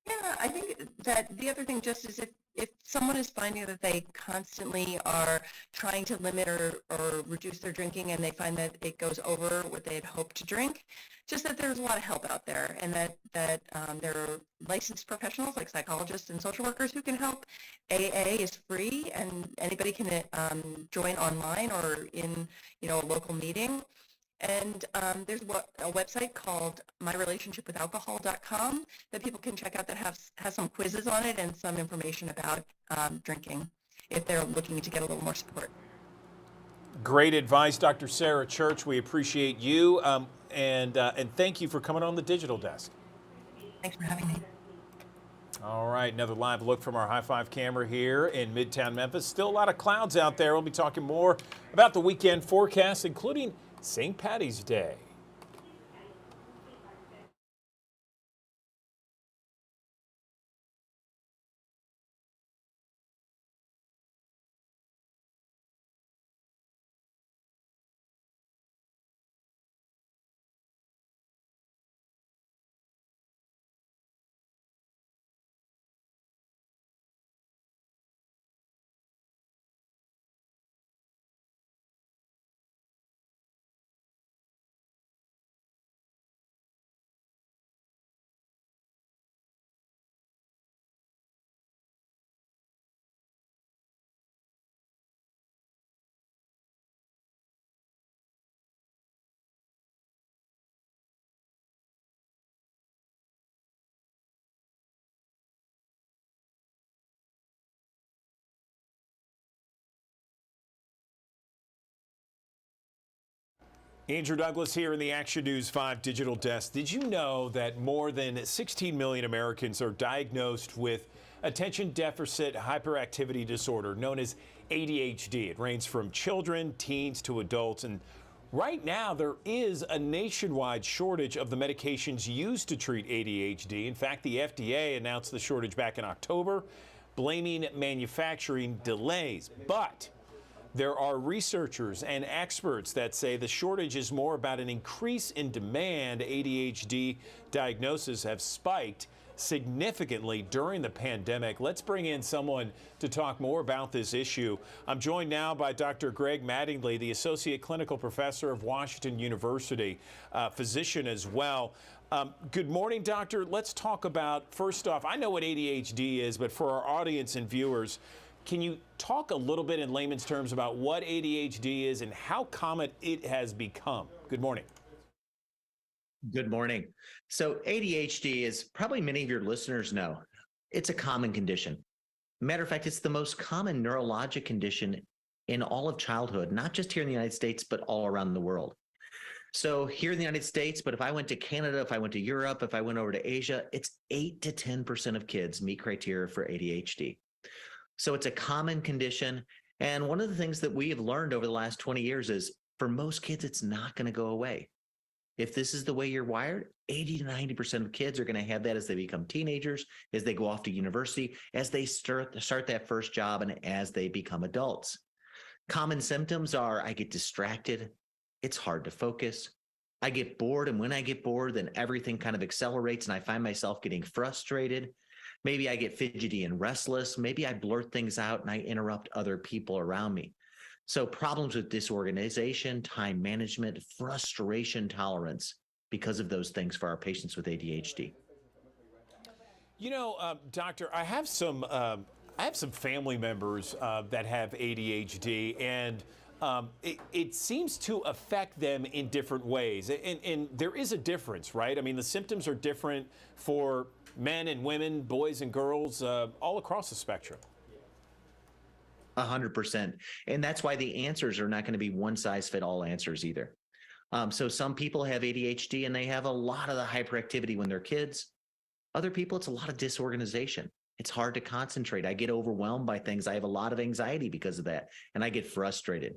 Yeah, I think that the other thing just is if someone is finding that they constantly are trying to limit or reduce their drinking and they find that it goes over what they had hoped to drink, just that there's a lot of help out there, and that there are licensed professionals like psychologists and social workers who can help. AA is free, and anybody can join online or in a local meeting. And there's a website called myrelationshipwithalcohol.com that people can check out that has some quizzes on it and some information about drinking if they're looking to get a little more support. Great advice, Dr. Sarah Church. We appreciate you, and thank you for coming on the Digital Desk. Thanks for having me. All right, another live look from our High Five camera here in Midtown Memphis. Still a lot of clouds out there. We'll be talking more about the weekend forecast, including St. Paddy's Day. Andrew Douglas here in the Action News 5 Digital Desk. Did you know that more than 16 million Americans are diagnosed with attention deficit hyperactivity disorder, known as ADHD? It ranges from children, teens to adults. And right now, there is a nationwide shortage of the medications used to treat ADHD. In fact, the FDA announced the shortage back in October, blaming manufacturing delays. But there are researchers and experts that say the shortage is more about an increase in demand. ADHD diagnoses have spiked significantly during the pandemic. Let's bring in someone to talk more about this issue. I'm joined now by Dr. Greg Mattingly, the Associate Clinical Professor of Washington University, physician as well. Good morning, doctor. Let's talk about, first off, I know what ADHD is, but for our audience and viewers, can you talk a little bit in layman's terms about what ADHD is and how common it has become? Good morning. Good morning. So ADHD, is probably many of your listeners know, it's a common condition. Matter of fact, it's the most common neurologic condition in all of childhood, not just here in the United States, but all around the world. So here in the United States, but if I went to Canada, if I went to Europe, if I went over to Asia, it's 8 to 10% of kids meet criteria for ADHD. So it's a common condition. And one of the things that we have learned over the last 20 years is for most kids, it's not going to go away. If this is the way you're wired, 80 to 90% of kids are going to have that as they become teenagers, as they go off to university, as they start that first job, and as they become adults. Common symptoms are I get distracted, it's hard to focus, I get bored, and when I get bored, then everything kind of accelerates and I find myself getting frustrated. Maybe I get fidgety and restless. Maybe I blurt things out and I interrupt other people around me. So problems with disorganization, time management, frustration tolerance because of those things for our patients with ADHD. You know, doctor, I have some family members that have ADHD, and it seems to affect them in different ways. And there is a difference, right? I mean, the symptoms are different for men and women, boys and girls, all across the spectrum. 100%. And that's why the answers are not going to be one size fit all answers either. So some people have ADHD and they have a lot of the hyperactivity when they're kids. Other people, it's a lot of disorganization. It's hard to concentrate. I get overwhelmed by things. I have a lot of anxiety because of that, and I get frustrated.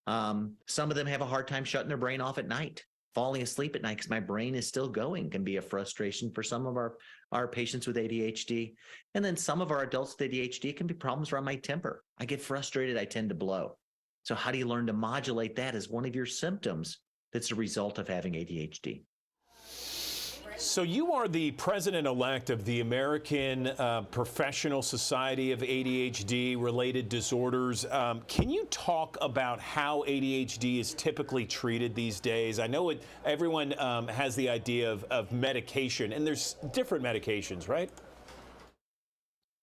Some of them have a hard time shutting their brain off at night. Falling asleep at night because my brain is still going can be a frustration for some of our patients with ADHD. And then some of our adults with ADHD can be problems around my temper. I get frustrated, I tend to blow. So how do you learn to modulate that as one of your symptoms that's a result of having ADHD? So you are the president-elect of the American Professional Society of ADHD-related disorders. Can you talk about how ADHD is typically treated these days? I know everyone has the idea of medication, and there's different medications, right?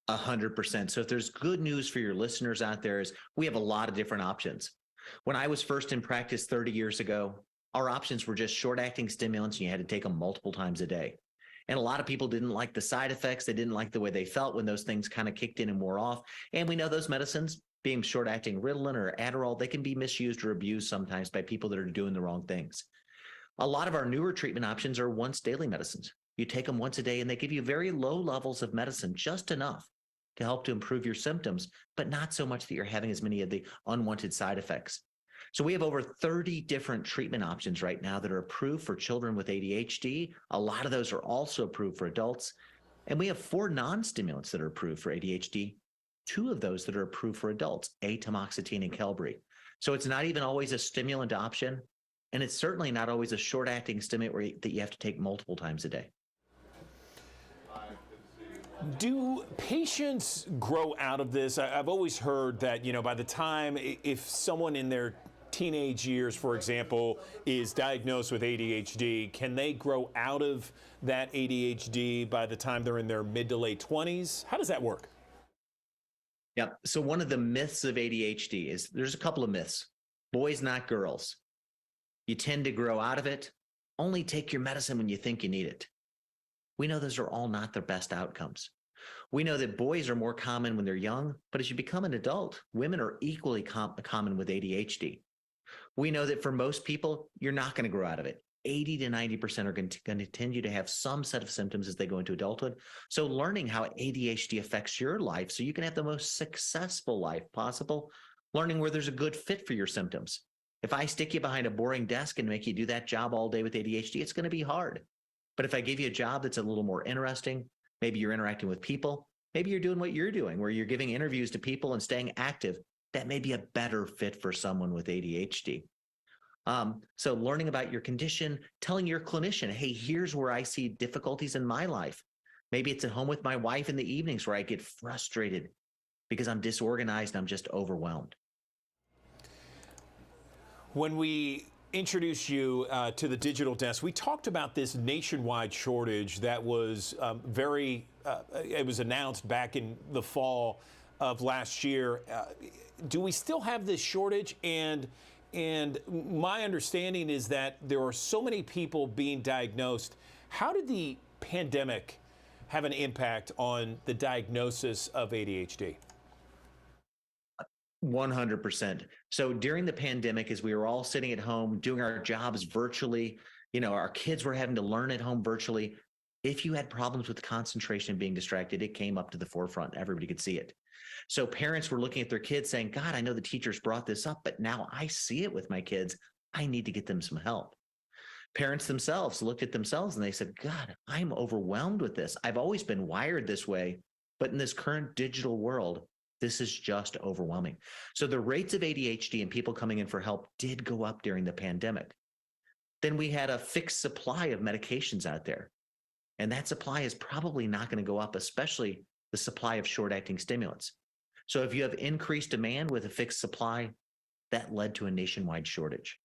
100%. So if there's good news for your listeners out there is we have a lot of different options. When I was first in practice 30 years ago, our options were just short-acting stimulants, and you had to take them multiple times a day. And a lot of people didn't like the side effects. They didn't like the way they felt when those things kind of kicked in and wore off. And we know those medicines, being short-acting Ritalin or Adderall, they can be misused or abused sometimes by people that are doing the wrong things. A lot of our newer treatment options are once daily medicines. You take them once a day, and they give you very low levels of medicine, just enough to help to improve your symptoms, but not so much that you're having as many of the unwanted side effects. So we have over 30 different treatment options right now that are approved for children with ADHD. A lot of those are also approved for adults. And we have 4 non-stimulants that are approved for ADHD, 2 of those that are approved for adults, atomoxetine and Qelbree. So it's not even always a stimulant option. And it's certainly not always a short-acting stimulant that you have to take multiple times a day. Do patients grow out of this? I've always heard that, you know, by the time, if someone in their teenage years, for example, is diagnosed with ADHD, can they grow out of that ADHD by the time they're in their mid to late 20s? How does that work? Yeah. So one of the myths of ADHD is there's a couple of myths. Boys, not girls. You tend to grow out of it. Only take your medicine when you think you need it. We know those are all not the best outcomes. We know that boys are more common when they're young, but as you become an adult, women are equally common with ADHD. We know that for most people, you're not going to grow out of it. 80 to 90% are going to continue to have some set of symptoms as they go into adulthood. So learning how ADHD affects your life so you can have the most successful life possible, learning where there's a good fit for your symptoms. If I stick you behind a boring desk and make you do that job all day with ADHD, it's going to be hard. But if I give you a job that's a little more interesting, maybe you're interacting with people, maybe you're doing what you're doing, where you're giving interviews to people and staying active, that may be a better fit for someone with ADHD. So learning about your condition, telling your clinician, hey, here's where I see difficulties in my life. Maybe it's at home with my wife in the evenings where I get frustrated because I'm disorganized and I'm just overwhelmed. When we introduced you to the digital desk, we talked about this nationwide shortage that was it was announced back in the fall of last year. Do we still have this shortage? And my understanding is that there are so many people being diagnosed. How did the pandemic have an impact on the diagnosis of ADHD? 100%. So during the pandemic, as we were all sitting at home doing our jobs virtually, our kids were having to learn at home virtually. If you had problems with concentration and being distracted, it came up to the forefront. Everybody could see it. So parents were looking at their kids saying, God, I know the teachers brought this up, but now I see it with my kids. I need to get them some help. Parents themselves looked at themselves and they said, God, I'm overwhelmed with this. I've always been wired this way, but in this current digital world, this is just overwhelming. So the rates of ADHD and people coming in for help did go up during the pandemic. Then we had a fixed supply of medications out there. And that supply is probably not going to go up, especially the supply of short-acting stimulants. So if you have increased demand with a fixed supply, that led to a nationwide shortage.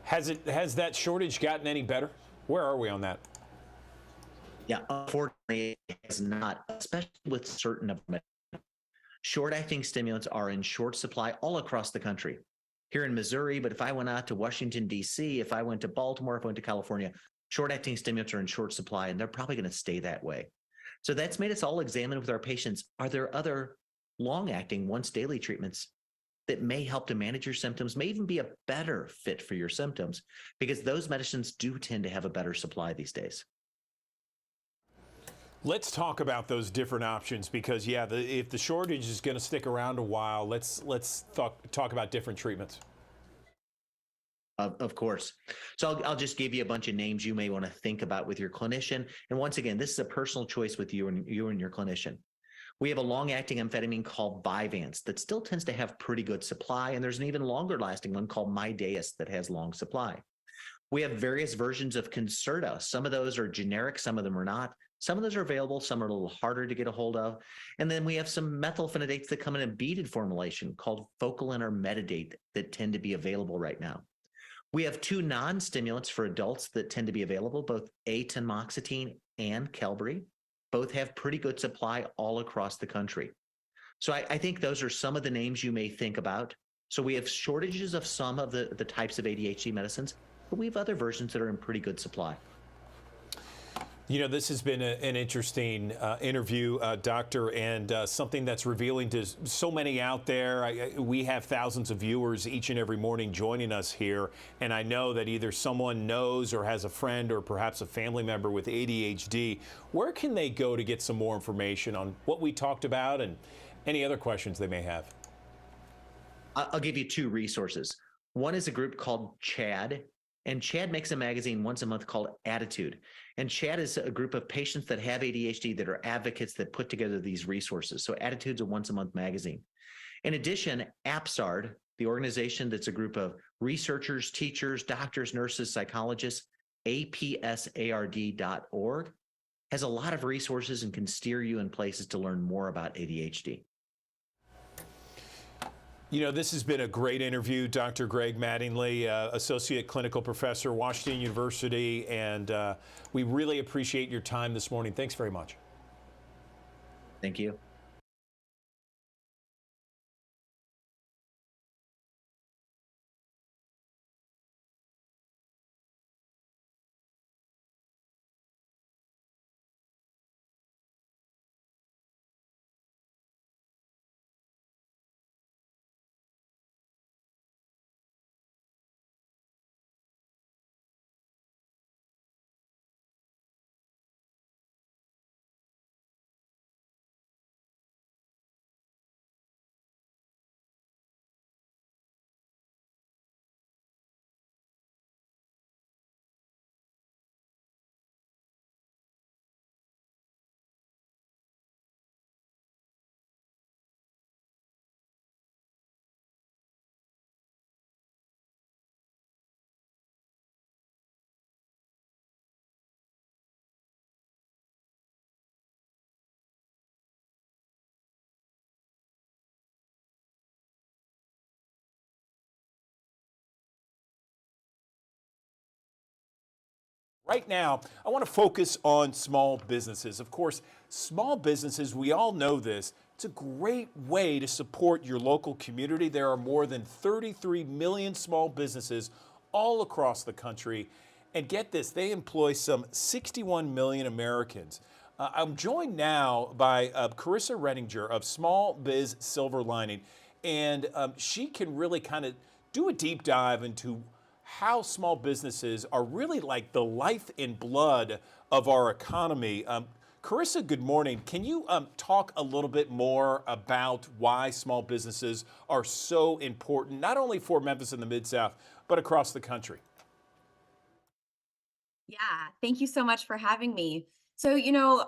Has that shortage gotten any better? Where are we on that? Yeah, unfortunately, it has not, especially with certain of them. Short-acting stimulants are in short supply all across the country. Here in Missouri, but if I went out to Washington, D.C., if I went to Baltimore, if I went to California, short-acting stimulants are in short supply, and they're probably going to stay that way. So that's made us all examine with our patients, are there other long-acting, once-daily treatments that may help to manage your symptoms, may even be a better fit for your symptoms, because those medicines do tend to have a better supply these days. Let's talk about those different options because, yeah, if the shortage is going to stick around a while, let's talk about different treatments. Of course. So I'll just give you a bunch of names you may want to think about with your clinician. And once again, this is a personal choice with you and your clinician. We have a long-acting amphetamine called Vyvanse that still tends to have pretty good supply, and there's an even longer-lasting one called Mydayis that has long supply. We have various versions of Concerta. Some of those are generic, some of them are not. Some of those are available, some are a little harder to get a hold of. And then we have some methylphenidates that come in a beaded formulation called Focalin or Metadate that tend to be available right now. We have two non-stimulants for adults that tend to be available, both atomoxetine and Qelbree. Both have pretty good supply all across the country. So I think those are some of the names you may think about. So we have shortages of some of the types of ADHD medicines, but we have other versions that are in pretty good supply. You know, this has been an interesting interview, Doctor, and something that's revealing to so many out there. We have thousands of viewers each and every morning joining us here, and I know that either someone knows or has a friend or perhaps a family member with ADHD. Where can they go to get some more information on what we talked about and any other questions they may have? I'll give you two resources. One is a group called CHAD, and CHAD makes a magazine once a month called Attitude. And CHAD is a group of patients that have ADHD that are advocates that put together these resources. So Attitude's a once a month magazine. In addition, APSARD, the organization that's a group of researchers, teachers, doctors, nurses, psychologists, apsard.org, has a lot of resources and can steer you in places to learn more about ADHD. You know, this has been a great interview. Dr. Greg Mattingly, Associate Clinical Professor, Washington University, and we really appreciate your time this morning. Thanks very much. Thank you. Right now, I want to focus on small businesses. Of course, small businesses, we all know this, it's a great way to support your local community. There are more than 33 million small businesses all across the country. And get this, they employ some 61 million Americans. I'm joined now by Carissa Redinger of Small Biz Silver Lining, and she can really kind of do a deep dive into how small businesses are really like the life and blood of our economy. Carissa, good morning. Can you talk a little bit more about why small businesses are so important, not only for Memphis and the Mid-South, but across the country? Yeah, thank you so much for having me. So,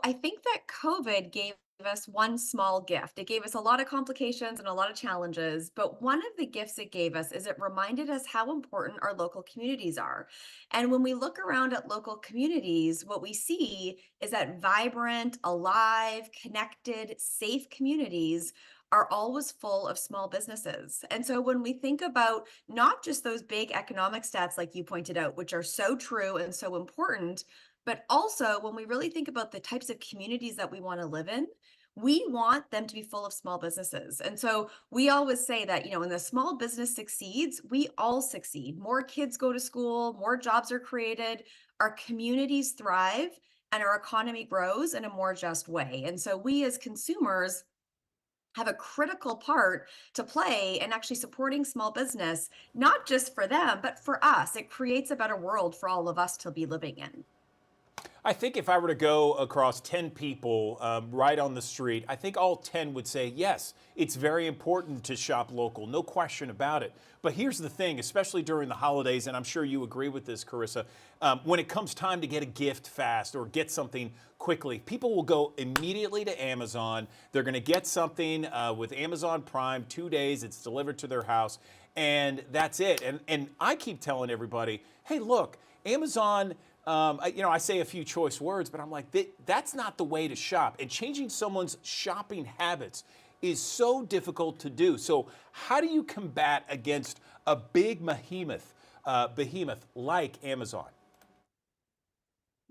I think that COVID gave us one small gift. It gave us a lot of complications and a lot of challenges, but one of the gifts it gave us is it reminded us how important our local communities are. And when we look around at local communities, what we see is that vibrant, alive, connected, safe communities are always full of small businesses. And so when we think about not just those big economic stats, like you pointed out, which are so true and so important, but also when we really think about the types of communities that we want to live in, we want them to be full of small businesses. And so we always say that, when the small business succeeds, we all succeed. More kids go to school, more jobs are created, our communities thrive, and our economy grows in a more just way. And so we as consumers have a critical part to play in actually supporting small business, not just for them, but for us. It creates a better world for all of us to be living in. I think if I were to go across 10 people right on the street, I think all 10 would say, yes, it's very important to shop local, no question about it. But here's the thing, especially during the holidays, and I'm sure you agree with this, Carissa, when it comes time to get a gift fast or get something quickly, people will go immediately to Amazon. They're going to get something with Amazon Prime, 2 days, it's delivered to their house, and that's it. And I keep telling everybody, hey, look, Amazon, I say a few choice words, but I'm like, that's not the way to shop. And changing someone's shopping habits is so difficult to do. So how do you combat against a big behemoth like Amazon?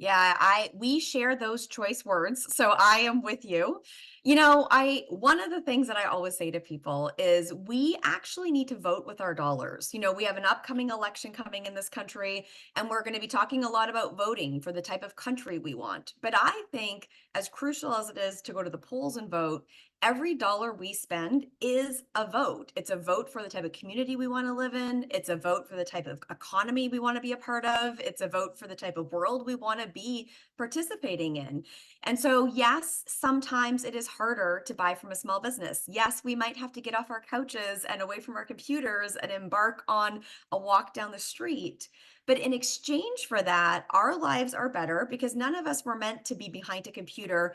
Yeah, we share those choice words, so I am with you. One of the things that I always say to people is we actually need to vote with our dollars. We have an upcoming election coming in this country, and we're going to be talking a lot about voting for the type of country we want. But I think as crucial as it is to go to the polls and vote, every dollar we spend is a vote. It's a vote for the type of community we want to live in. It's a vote for the type of economy we want to be a part of. It's a vote for the type of world we want to be participating in. And so, yes, sometimes it is harder to buy from a small business. Yes, we might have to get off our couches and away from our computers and embark on a walk down the street. But in exchange for that, our lives are better because none of us were meant to be behind a computer,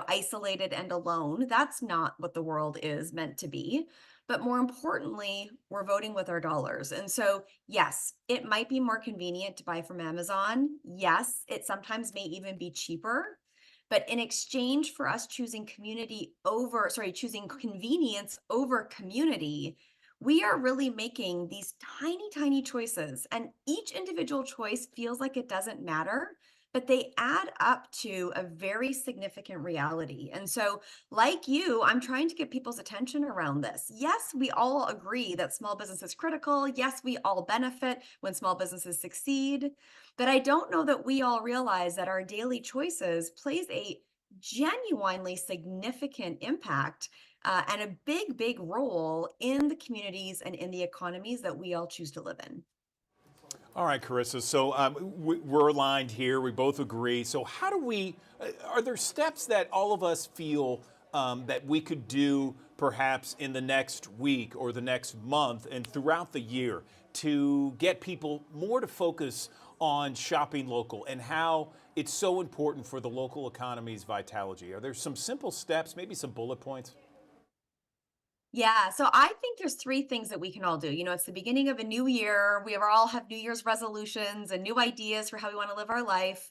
isolated and alone. That's not what the world is meant to be. But more importantly, we're voting with our dollars. And so, yes, it might be more convenient to buy from Amazon. Yes, it sometimes may even be cheaper. But in exchange for us choosing convenience over community, we are really making these tiny, tiny choices, and each individual choice feels like it doesn't matter, but they add up to a very significant reality. And so, like you, I'm trying to get people's attention around this. Yes, we all agree that small business is critical. Yes, we all benefit when small businesses succeed, but I don't know that we all realize that our daily choices plays a genuinely significant impact and a big, big role in the communities and in the economies that we all choose to live in. All right, Carissa. So we're aligned here. We both agree. So how do we, are there steps that all of us feel that we could do perhaps in the next week or the next month and throughout the year to get people more to focus on shopping local and how it's so important for the local economy's vitality? Are there some simple steps, maybe some bullet points? Yeah, so I think there's three things that we can all do. It's the beginning of a new year. We all have New Year's resolutions and new ideas for how we want to live our life.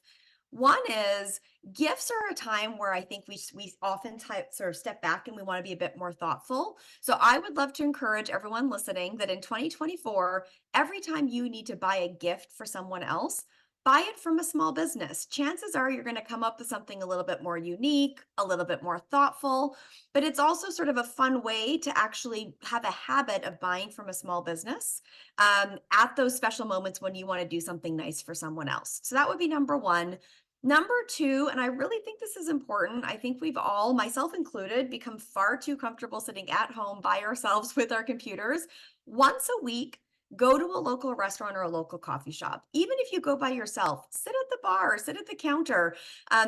One is gifts are a time where I think we often sort of step back and we want to be a bit more thoughtful. So I would love to encourage everyone listening that in 2024, every time you need to buy a gift for someone else, buy it from a small business. Chances are you're going to come up with something a little bit more unique, a little bit more thoughtful, but it's also sort of a fun way to actually have a habit of buying from a small business at those special moments when you want to do something nice for someone else. So that would be number one. Number two, and I really think this is important, I think we've all, myself included, become far too comfortable sitting at home by ourselves with our computers. Once a week, go to a local restaurant or a local coffee shop. Even if you go by yourself, sit at the bar, sit at the counter,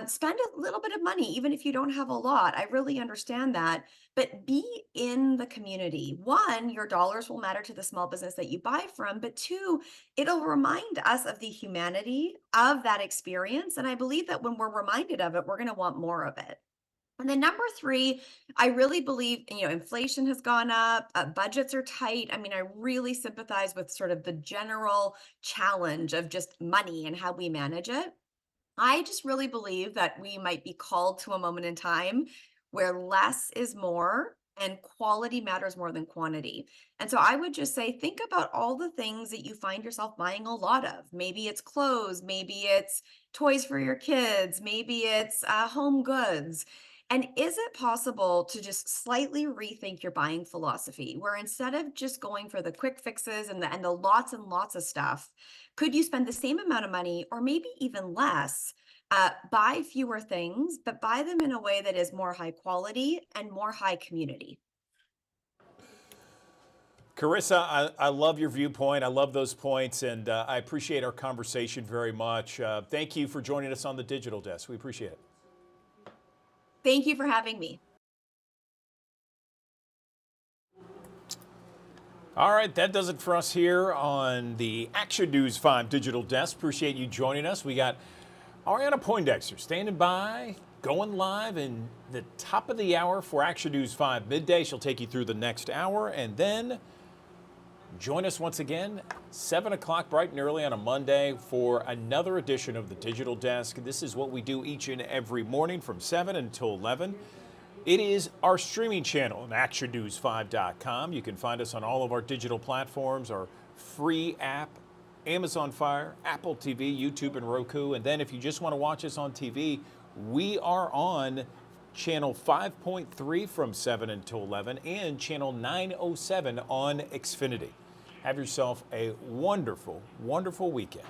spend a little bit of money, even if you don't have a lot. I really understand that, but be in the community. One, your dollars will matter to the small business that you buy from, but two, it'll remind us of the humanity of that experience. And I believe that when we're reminded of it, we're going to want more of it. And then number three, I really believe, inflation has gone up, budgets are tight. I mean, I really sympathize with sort of the general challenge of just money and how we manage it. I just really believe that we might be called to a moment in time where less is more and quality matters more than quantity. And so I would just say, think about all the things that you find yourself buying a lot of. Maybe it's clothes, maybe it's toys for your kids, maybe it's home goods. And is it possible to just slightly rethink your buying philosophy, where instead of just going for the quick fixes and the lots and lots of stuff, could you spend the same amount of money or maybe even less, buy fewer things, but buy them in a way that is more high quality and more high community? Carissa, I love your viewpoint. I love those points, and I appreciate our conversation very much. Thank you for joining us on the Digital Desk. We appreciate it. Thank you for having me. All right, that does it for us here on the Action News 5 Digital Desk. Appreciate you joining us. We got Ariana Poindexter standing by, going live in the top of the hour for Action News 5 midday. She'll take you through the next hour, and then join us once again, 7 o'clock bright and early on a Monday for another edition of the Digital Desk. This is what we do each and every morning from 7 until 11. It is our streaming channel on actionnews5.com. You can find us on all of our digital platforms, our free app, Amazon Fire, Apple TV, YouTube, and Roku. And then if you just want to watch us on TV, we are on channel 5.3 from 7 until 11 and channel 907 on Xfinity. Have yourself a wonderful, wonderful weekend.